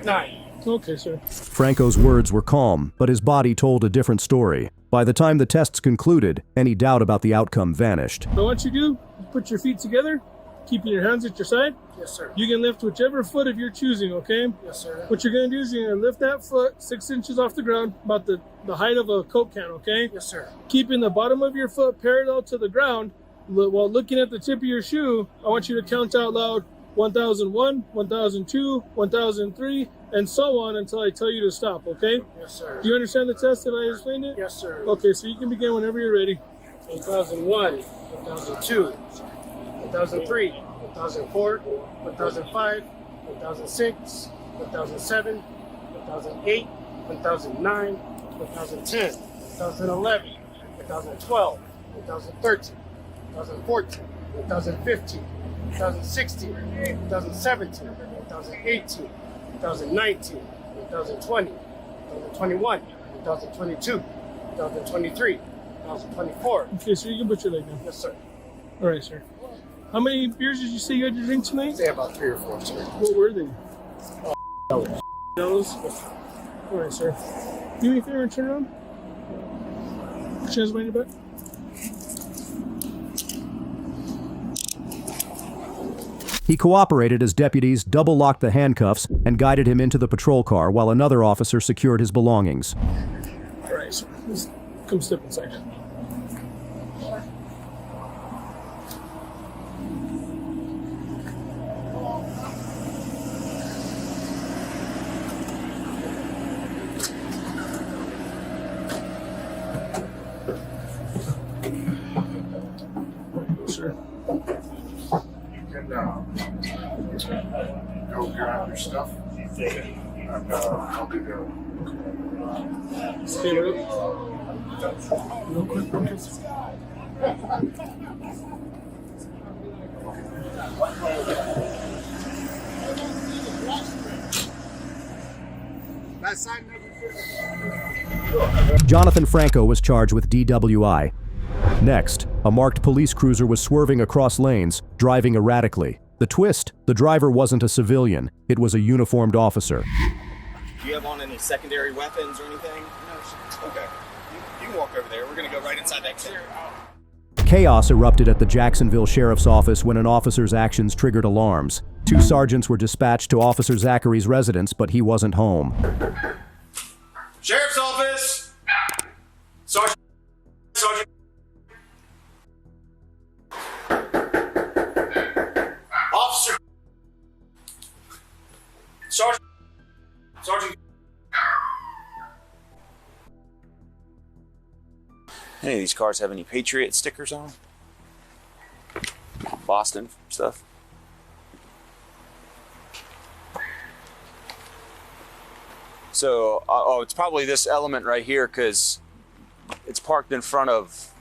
9. Okay, sir. Franco's words were calm, but his body told a different story. By the time the tests concluded, any doubt about the outcome vanished. So what you do, put your feet together, keeping your hands at your side. Yes, sir. You can lift whichever foot of your choosing, okay? Yes, sir. What you're going to do is you're going to lift that foot 6 inches off the ground, about the height of a Coke can, okay? Yes, sir. Keeping the bottom of your foot parallel to the ground, while looking at the tip of your shoe, I want you to count out loud 1001, 1002, 1003, and so on until I tell you to stop, okay? Yes, sir. Do you understand the test that I explained it? Yes, sir. Okay, so you can begin whenever you're ready. 1001, 1002, 1003, 1004, 1005, 1006, 1007, 1008, 1009, 1010, 2011, 2012, 2013, 2014, 2015, 2016, 2017, 2018, 2019, 2020, 2021, 2022, 2023, 2024. Okay, so you can put your leg down. Yes, sir. All right, sir. How many beers did you say you had to drink tonight? Say about 3 or 4, sir. What were they? Dollars. Those? All right, sir. Do me a favor and turn around. Put your hands behind your back. He cooperated as deputies double-locked the handcuffs and guided him into the patrol car while another officer secured his belongings. All right, sir. Just come step inside. Sir. Go grab your stuff and I'll be there. Stand up. Real quick, Marcus. Jonathan Franco was charged with DWI. Next, a marked police cruiser was swerving across lanes, driving erratically. The twist, the driver wasn't a civilian, it was a uniformed officer. Do you have on any secondary weapons or anything? No. Okay. You can walk over there. We're going to go right inside that clear. Chaos erupted at the Jacksonville Sheriff's Office when an officer's actions triggered alarms. 2 sergeants were dispatched to Officer Zachary's residence, but he wasn't home. Sheriff's Office! Sergeant. Officer. Sergeant. Any of these cars have any Patriot stickers on them? Boston stuff? So, oh, it's probably this element right here because it's parked in front of.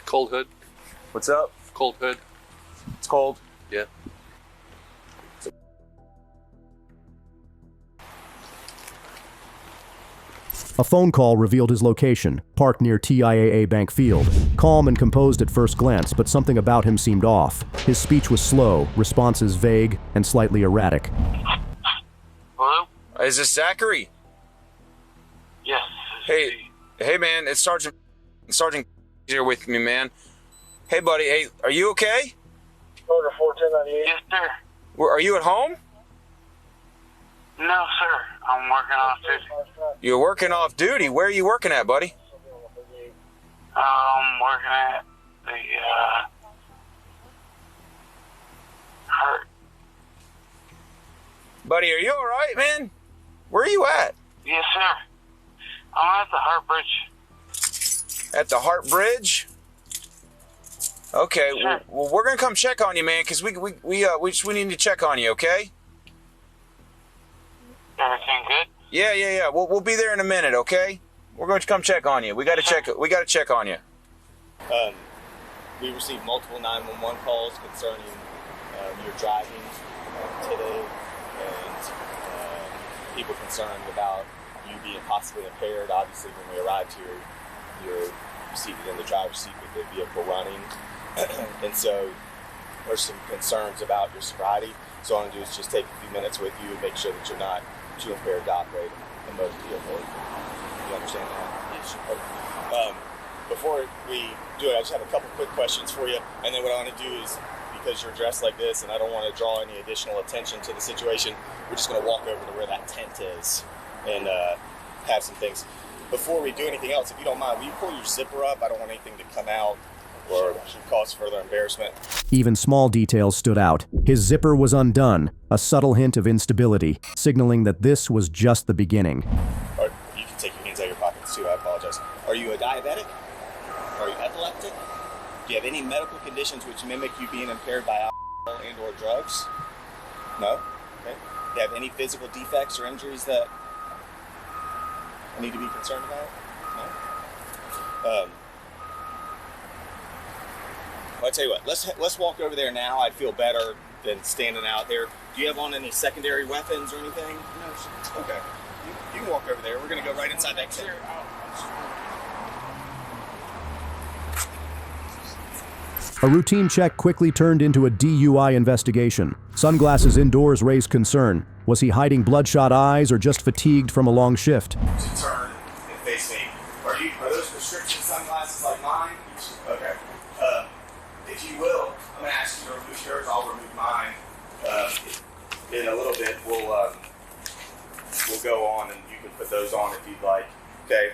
Cold hood. What's up? Cold hood. It's cold. Yeah. A phone call revealed his location, parked near TIAA Bank Field. Calm and composed at first glance, but something about him seemed off. His speech was slow, responses vague, and slightly erratic. Hello? Is this Zachary? Yes. Hey man, it's Sergeant here with me, man. Hey buddy, hey, are you okay? Order 41098. Yes, sir. Are you at home? No, sir. I'm working off duty. You're working off duty? Where are you working at, buddy? I'm working at the, Heart. Buddy, are you alright, man? Where are you at? Yes, sir. I'm at the Heart Bridge. At the Heart Bridge? Okay, Sure. well, we're gonna come check on you, man, because we need to check on you, okay? Everything good? Yeah. We'll be there in a minute, okay? We're going to come check on you. We got to check on you. We received multiple 911 calls concerning your driving today, and people concerned about you being possibly impaired. Obviously, when we arrived here, you're seated in the driver's seat with the vehicle running, and so there's some concerns about your sobriety. So all I'm going to do is just take a few minutes with you and make sure that you're not too impaired to operate a motor vehicle. You understand that? Yes. Okay. Before we do it, I just have a couple quick questions for you, and then what I want to do is, because you're dressed like this and I don't want to draw any additional attention to the situation, we're just going to walk over to where that tent is and have some things. Before we do anything else, if you don't mind, will you pull your zipper up? I don't want anything to come out or should cause further embarrassment. Even small details stood out. His zipper was undone, a subtle hint of instability, signaling that this was just the beginning. Or you can take your hands out of your pockets too, I apologize. Are you a diabetic? Are you epileptic? Do you have any medical conditions which mimic you being impaired by alcohol and or drugs? No? Okay. Do you have any physical defects or injuries that I need to be concerned about? No? Well, I'll tell you what, let's walk over there now. I'd feel better than standing out there. Do you have on any secondary weapons or anything? No. Okay. You can walk over there. We're going to go right inside that clear. A routine check quickly turned into a DUI investigation. Sunglasses indoors raised concern. Was he hiding bloodshot eyes or just fatigued from a long shift? To turn and face me. Are those prescription sunglasses like mine? Okay. If you will, I'm going to ask you to remove yours. I'll remove mine. In a little bit, we'll go on and you can put those on if you'd like. Okay.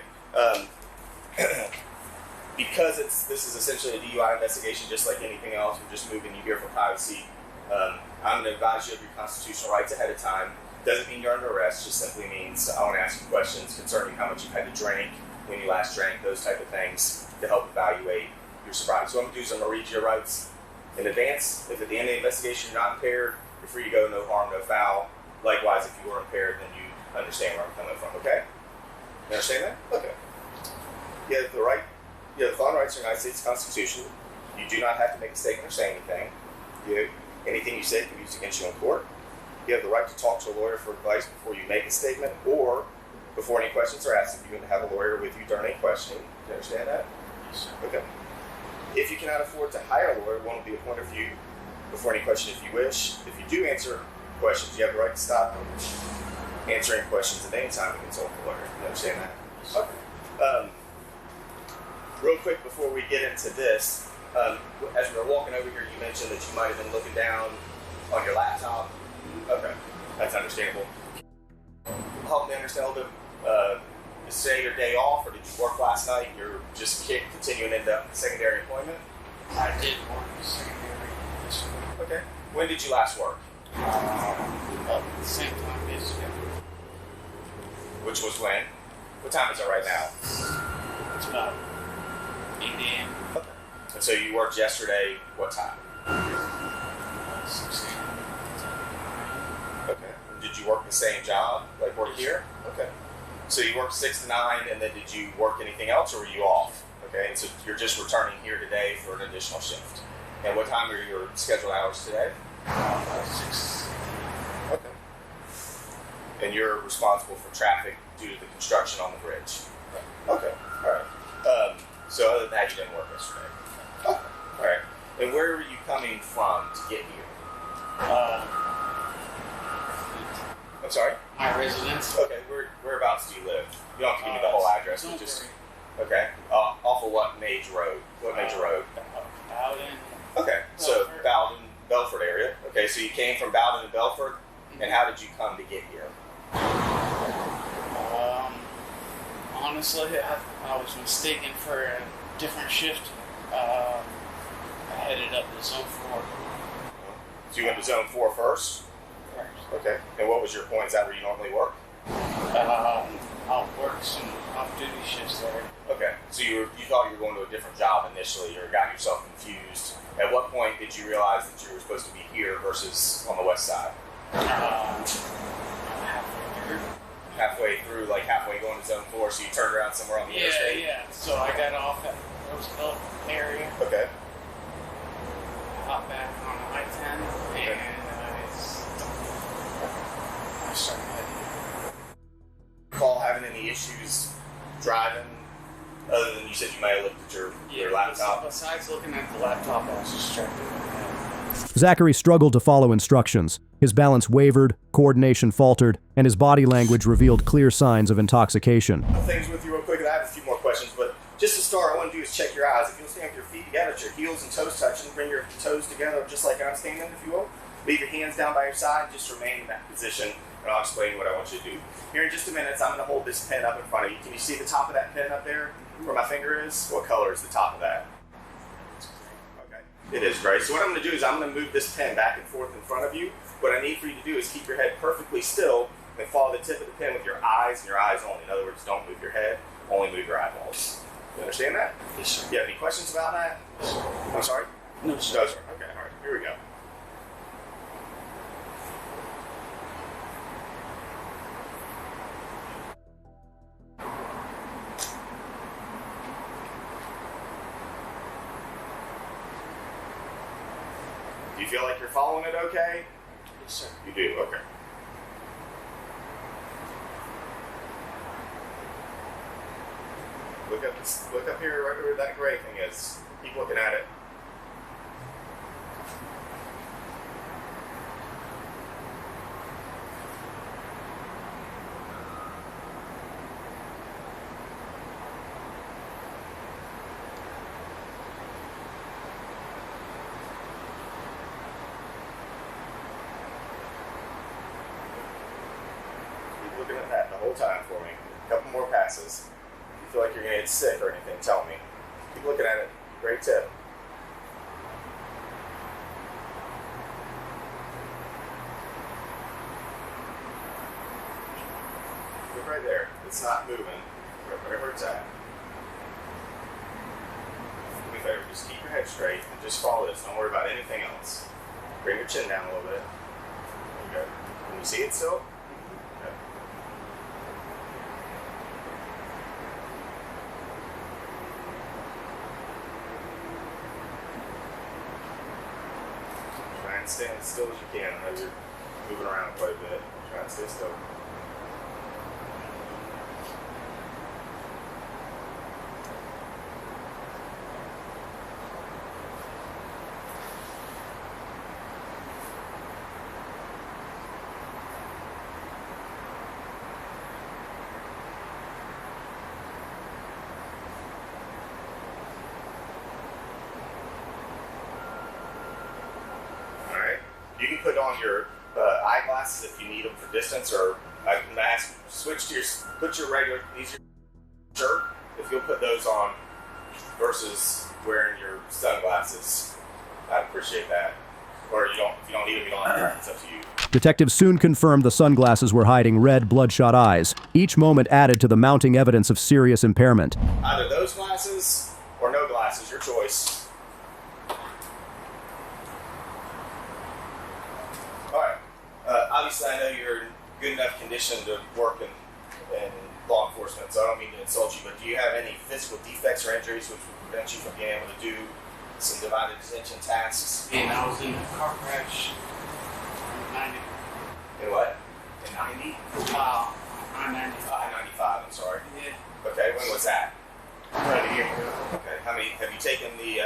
Because this is essentially a DUI investigation, just like anything else. We're just moving you here for privacy. I'm going to advise you of your constitutional rights ahead of time. Doesn't mean you're under arrest. Just simply means I want to ask you questions concerning how much you've had to drink, when you last drank, those type of things to help evaluate your sobriety. So what I'm going to do is I'm going to read your rights in advance. If at the end of the investigation you're not impaired, you're free to go, no harm, no foul. Likewise, if you were impaired, then you understand where I'm coming from, okay? You understand that? Okay. You have the right, you have the following rights in the United States Constitution. You do not have to make a statement or say anything. Anything you say can be used against you in court. You have the right to talk to a lawyer for advice before you make a statement or before any questions are asked. If you have a lawyer with you during any questioning. Do you understand that? Yes, sir. Okay. If you cannot afford to hire a lawyer, one will be appointed for you before any question if you wish. If you do answer questions, you have the right to stop answering questions at any time to consult a lawyer. You understand that? Okay. Real quick before we get into this, as we were walking over here, you mentioned that you might have been looking down on your laptop. Okay, that's understandable. Help me understand a little bit. Is today your day off, or did you work last night? You're just continuing into secondary employment? I did work secondary this week. Okay. When did you last work? About the same time this year. Which was when? What time is it right now? It's about 8 a.m. Okay. And so you worked yesterday, what time? 6 a.m. Okay. Did you work the same job, like work here? Okay. So you worked 6 to 9, and then did you work anything else, or were you off? Okay, and so you're just returning here today for an additional shift. And what time are your scheduled hours today? 6. Okay. And you're responsible for traffic due to the construction on the bridge? Okay, all right. So other than that, you didn't work yesterday? Okay, all right. And where were you coming from to get here? I'm sorry? My residence. Okay, whereabouts do you live? You don't have to give me the whole address, but just... Okay. Off of what major road? What major road? Bowden. Okay, so Bowden, Belford area. Okay, so you came from Bowden to Belford, and how did you come to get here? Honestly, I was mistaken for a different shift. I headed up to Zone 4. So you went to Zone 4 first? Correct. Okay. And what was your point? Is that where you normally work? I'll work some off-duty shifts there. Okay. So you thought you were going to a different job initially, or got yourself confused. At what point did you realize that you were supposed to be here versus on the west side? Halfway through, like halfway going to Zone 4, so you turned around somewhere on the interstate? Yeah. So I got off at Roosevelt area. Okay. Hop back on I-10, and I started heading. Recall having any issues driving, other than you said you might have looked at your laptop? Besides looking at the laptop, I was distracted. Zachary struggled to follow instructions. His balance wavered, coordination faltered, and his body language revealed clear signs of intoxication. Things with you real quick, and I have a few more questions, but just to start, what I want to do is check your eyes. If you'll stand with your feet together, at your heels and toes touching, bring your toes together just like I'm standing, if you will. Leave your hands down by your side, just remain in that position, and I'll explain what I want you to do. Here in just a minute, I'm going to hold this pen up in front of you. Can you see the top of that pen up there, where my finger is? What color is the top of that? It is gray. So what I'm going to do is I'm going to move this pen back and forth in front of you. What I need for you to do is keep your head perfectly still and follow the tip of the pen with your eyes and your eyes only. In other words, don't move your head, only move your eyeballs. You understand that? Yes, sir. You have any questions about that? Yes, sir. I'm sorry? No, sir. No, sir. Okay, all right. Here we go. Do you feel like you're following it okay? Yes, sir. You do? Okay. Look up here, right where that gray thing is. Keep looking at it. Keep looking at that the whole time for me. A couple more passes. If you feel like you're going to get sick or anything, tell me. Keep looking at it. Great tip. Look right there. It's not moving. Wherever it's at. Let me figure. earlier, just keep your head straight and just follow this. Don't worry about anything else. Bring your chin down a little bit. Okay. Can you see it still? Okay. Try and stay as still as you can. I know you're moving around quite a bit. Try and stay still. You can put on your eyeglasses if you need them for distance, or I can ask, put your regular, these are shirt, if you'll put those on versus wearing your sunglasses. I'd appreciate that. Or if you don't need them, you don't have to. It's up to you. Detectives soon confirmed the sunglasses were hiding red, bloodshot eyes. Each moment added to the mounting evidence of serious impairment. Either those glasses or no glasses, your choice. Obviously, I know you're in good enough condition to work in law enforcement, so I don't mean to insult you, but do you have any physical defects or injuries which would prevent you from being able to do some divided attention tasks? And I was in a car crash in 90. In what? In 90? I-95. I-95, I'm sorry. Yeah. Okay, when was that? Right a year ago. Okay, have you taken the,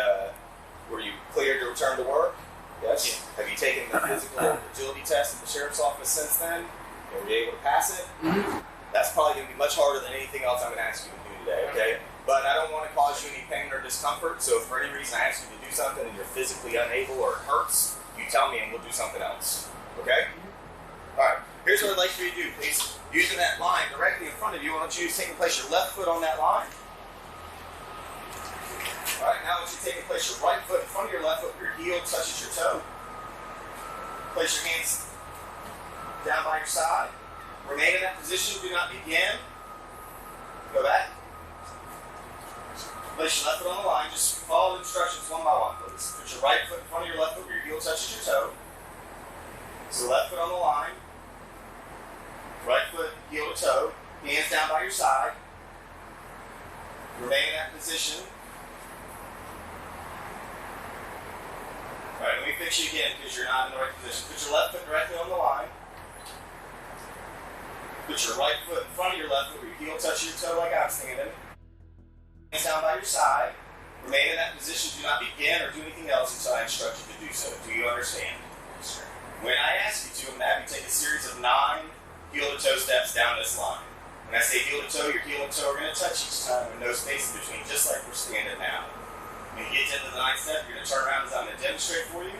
were you cleared to return to work? Yes. Yeah. Have you taken the physical agility test at the sheriff's office since then? Were you able to pass it? Mm-hmm. That's probably going to be much harder than anything else I'm going to ask you to do today, okay? But I don't want to cause you any pain or discomfort, so if for any reason I ask you to do something and you're physically unable or it hurts, you tell me and we'll do something else, okay? All right, here's what I'd like for you to do, please. Using that line directly in front of you, I want you to take and place your left foot on that line. All right, now I want you to take and place your right foot in front of your left foot where your heel touches your toe. Place your hands down by your side. Remain in that position. Do not begin. Go back. Place your left foot on the line. Just follow the instructions one by one, please. Put your right foot in front of your left foot where your heel touches your toe. So left foot on the line. Right foot, heel to toe. Hands down by your side. Remain in that position. All right, let me fix you again because you're not in the right position. Put your left foot directly on the line. Put your right foot in front of your left foot where your heel touches your toe like I'm standing. Hands down by your side. Remain in that position. Do not begin or do anything else until I instruct you to do so. Do you understand? Yes, sir. When I ask you to, I'm going to have you take a series of 9 heel-to-toe steps down this line. When I say heel to toe, your heel and toe are going to touch each time with no space in between, just like we're standing now. When you get into the 9th step, you're going to turn around as I'm going to demonstrate for you.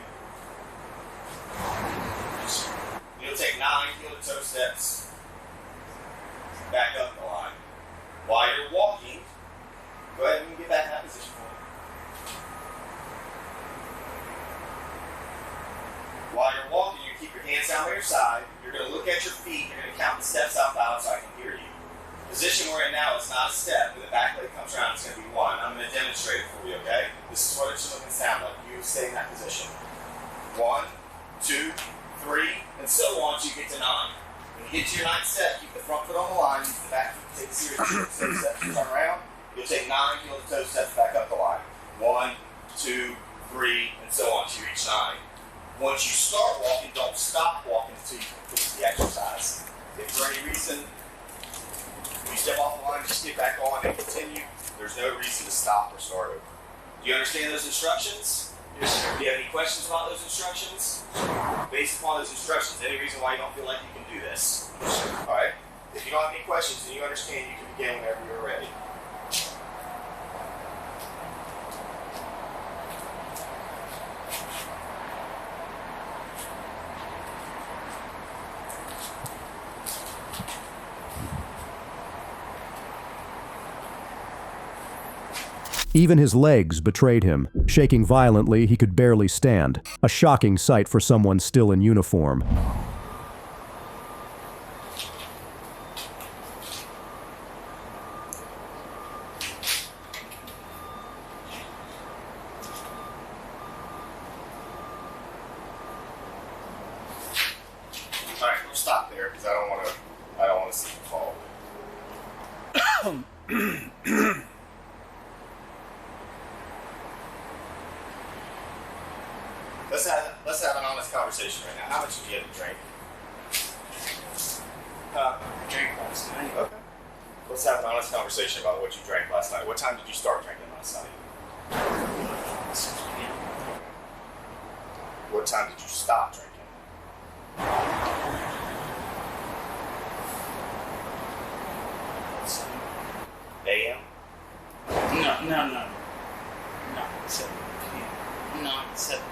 You'll take 9 heel-to-toe steps back up the line. While you're walking, go ahead and get back in that position for me. While you're walking, you keep your hands down by your side. You're going to look at your feet. You're going to count the steps out loud so I can hear you. The position we're in now is not a step. When the back leg comes around, it's going to be 1. I'm going to demonstrate it for you, okay? This is what it should look and sound like. You stay in that position. 1, 2, 3, and so on until you get to 9. When you get to your 9th step, keep the front foot on the line. Use the back foot to take a series of steps. Turn around. You'll take 9 heel-to-toe steps back up the line. 1, 2, 3, and so on until you reach 9. Once you start walking, don't stop walking until you complete the exercise. If for any reason you step off the line, just get back on and continue. There's no reason to stop or start over. Do you understand those instructions? Yes, sir. Do you have any questions about those instructions? Based upon those instructions, any reason why you don't feel like you can do this? Yes, sir. All right. If you don't have any questions and you understand, you can begin whenever you're ready. Even his legs betrayed him. Shaking violently, he could barely stand. A shocking sight for someone still in uniform. Let's have an honest conversation right now. How much did you get to drink? I drank last night. Okay. Let's have an honest conversation about what you drank last night. What time did you start drinking last night? 6 p.m. What time did you stop drinking? AM? No. Not 7 p.m. Not 7 p.m.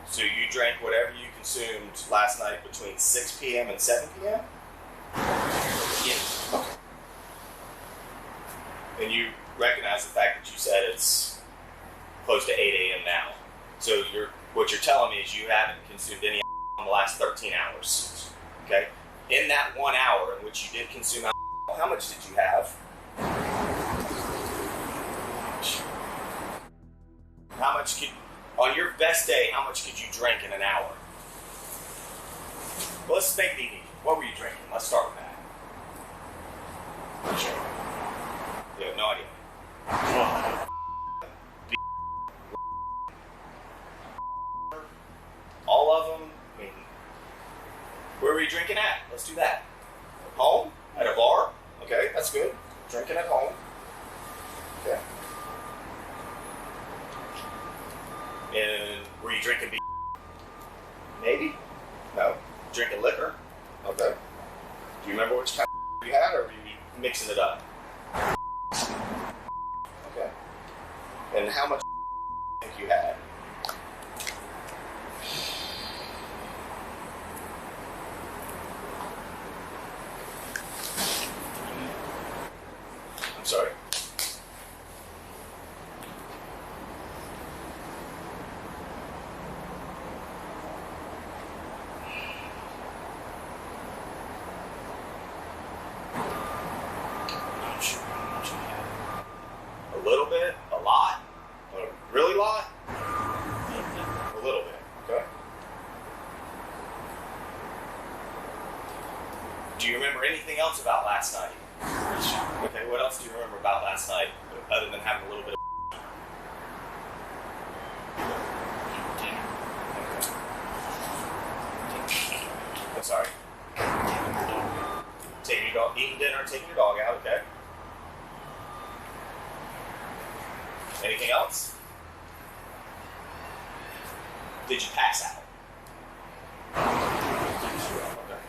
So you drank whatever you consumed last night between 6 p.m. and 7 p.m.? Yes. Okay. And you recognize the fact that you said it's close to 8 a.m. now. So what you're telling me is you haven't consumed any in the last 13 hours. Okay? In that 1 hour in which you did consume alcohol, how much did you have? How much on your best day, how much could you drink in an hour? Well, let's make it easy. What were you drinking? Let's start with that. You have no idea. All of them. I mean, where were you drinking at? Let's do that. Home? At a bar? Okay, that's good. Drinking at home. Okay. And were you drinking beer? Maybe? No. Drinking liquor? Okay. Do you remember which kind of you had, or were you mixing it up? Okay. And how much do you think you had? I'm sorry. A little bit? A lot? A really lot? A little bit. Okay. Do you remember anything else about last night? Okay, what else do you remember about last night other than having a little bit of I'm sorry. Taking your dog, eating dinner, taking your dog out, okay. Anything else? Did you pass out? Okay.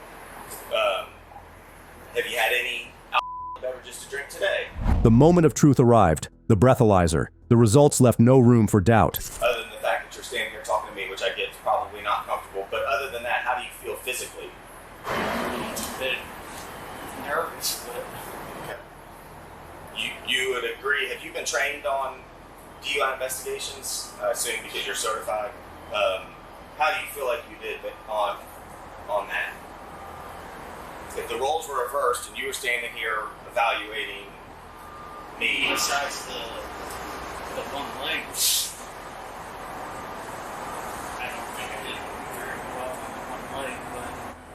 Have you had any alcoholic beverages to drink today? The moment of truth arrived, the breathalyzer. The results left no room for doubt. Other than the fact that you're standing here talking to me, which I get is probably not comfortable, but other than that, how do you feel physically? A bit nervous, but... Okay. You would agree, have you been trained on DUI investigations? I assume because you're certified. How do you feel like you did on that? If the roles were reversed and you were standing here evaluating me... Besides the one leg, I don't think I did very well on the one leg, but...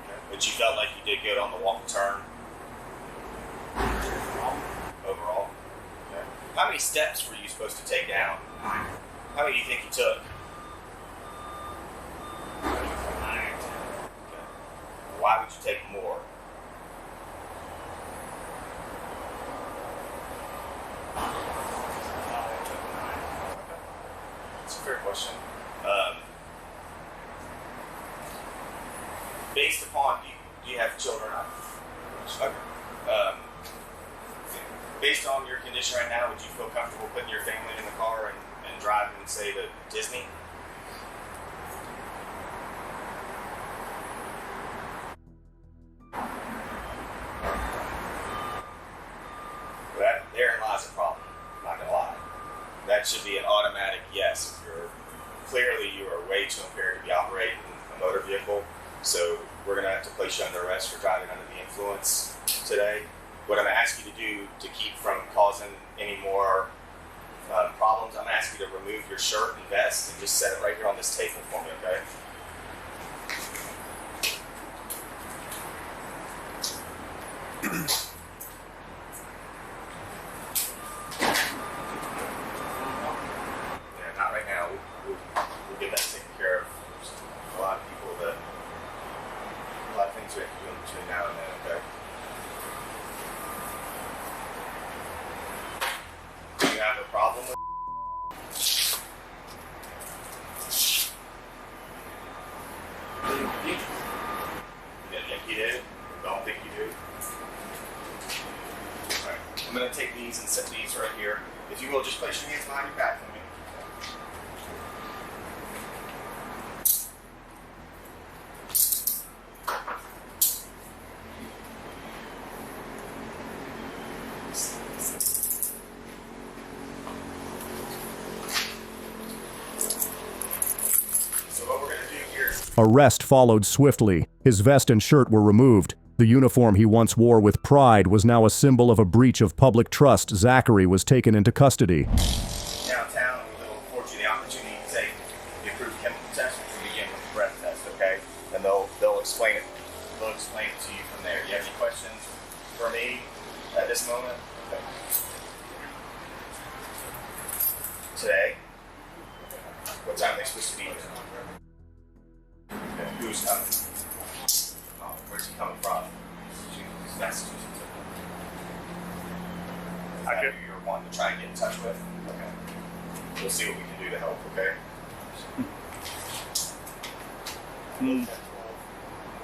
Okay. But you felt like you did good on the walk and turn? Overall? Okay. How many steps were you supposed to take down? How many do you think you took? 9 or 10. Okay. Why would you take more? That's a fair question. Based upon, do you have children? Okay. Based on your condition right now, would you feel comfortable putting your family in the car and driving, say, to Disney? Therein lies a problem, I'm not going to lie. That should be an automatic yes. Clearly you are way too impaired to be operating a motor vehicle, so we're going to have to place you under arrest for driving under the influence today. What I'm going to ask you to do to keep from causing any more problems, I'm going to ask you to remove your shirt and vest and just set it right here on this table for me, okay? Yeah, not right now. We'll get that taken care of will, just place your hands behind your back for me. So what we're going to do here... Arrest followed swiftly. His vest and shirt were removed. The uniform he once wore with pride was now a symbol of a breach of public trust. Zachary was taken into custody. Downtown, we'll afford you the opportunity to take the approved chemical test, which will begin with the breath test, okay? And they'll explain it. They'll explain it to you from there. Do you have any questions for me at this moment? Okay. Today? What time are they supposed to be here? Okay. Who's coming? Oh, where's he coming from? Massachusetts. I know you're one to try and get in touch with. Okay. We'll see what we can do to help, okay?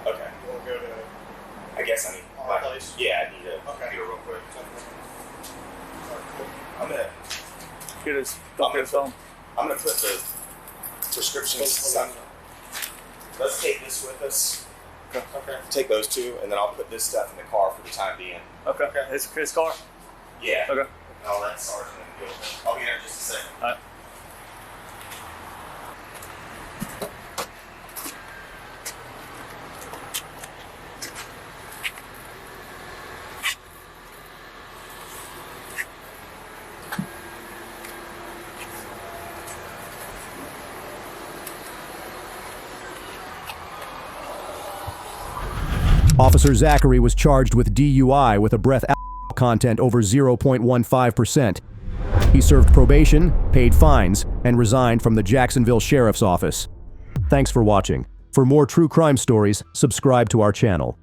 Okay. We'll go to... I guess I need... Yeah, I need to do it real quick. I'm gonna... Get his phone. I'm gonna put the prescriptions stuff. Let's take this with us. Okay. Take those two, and then I'll put this stuff in the car for the time being. Okay. His car? Yeah. Okay. And I'll let Sergeant deal with it. I'll be here in just a second. All right. Officer Zachary was charged with DUI with a breath alcohol content over 0.15%. He served probation, paid fines, and resigned from the Jacksonville Sheriff's Office. Thanks for watching. For more true crime stories, subscribe to our channel.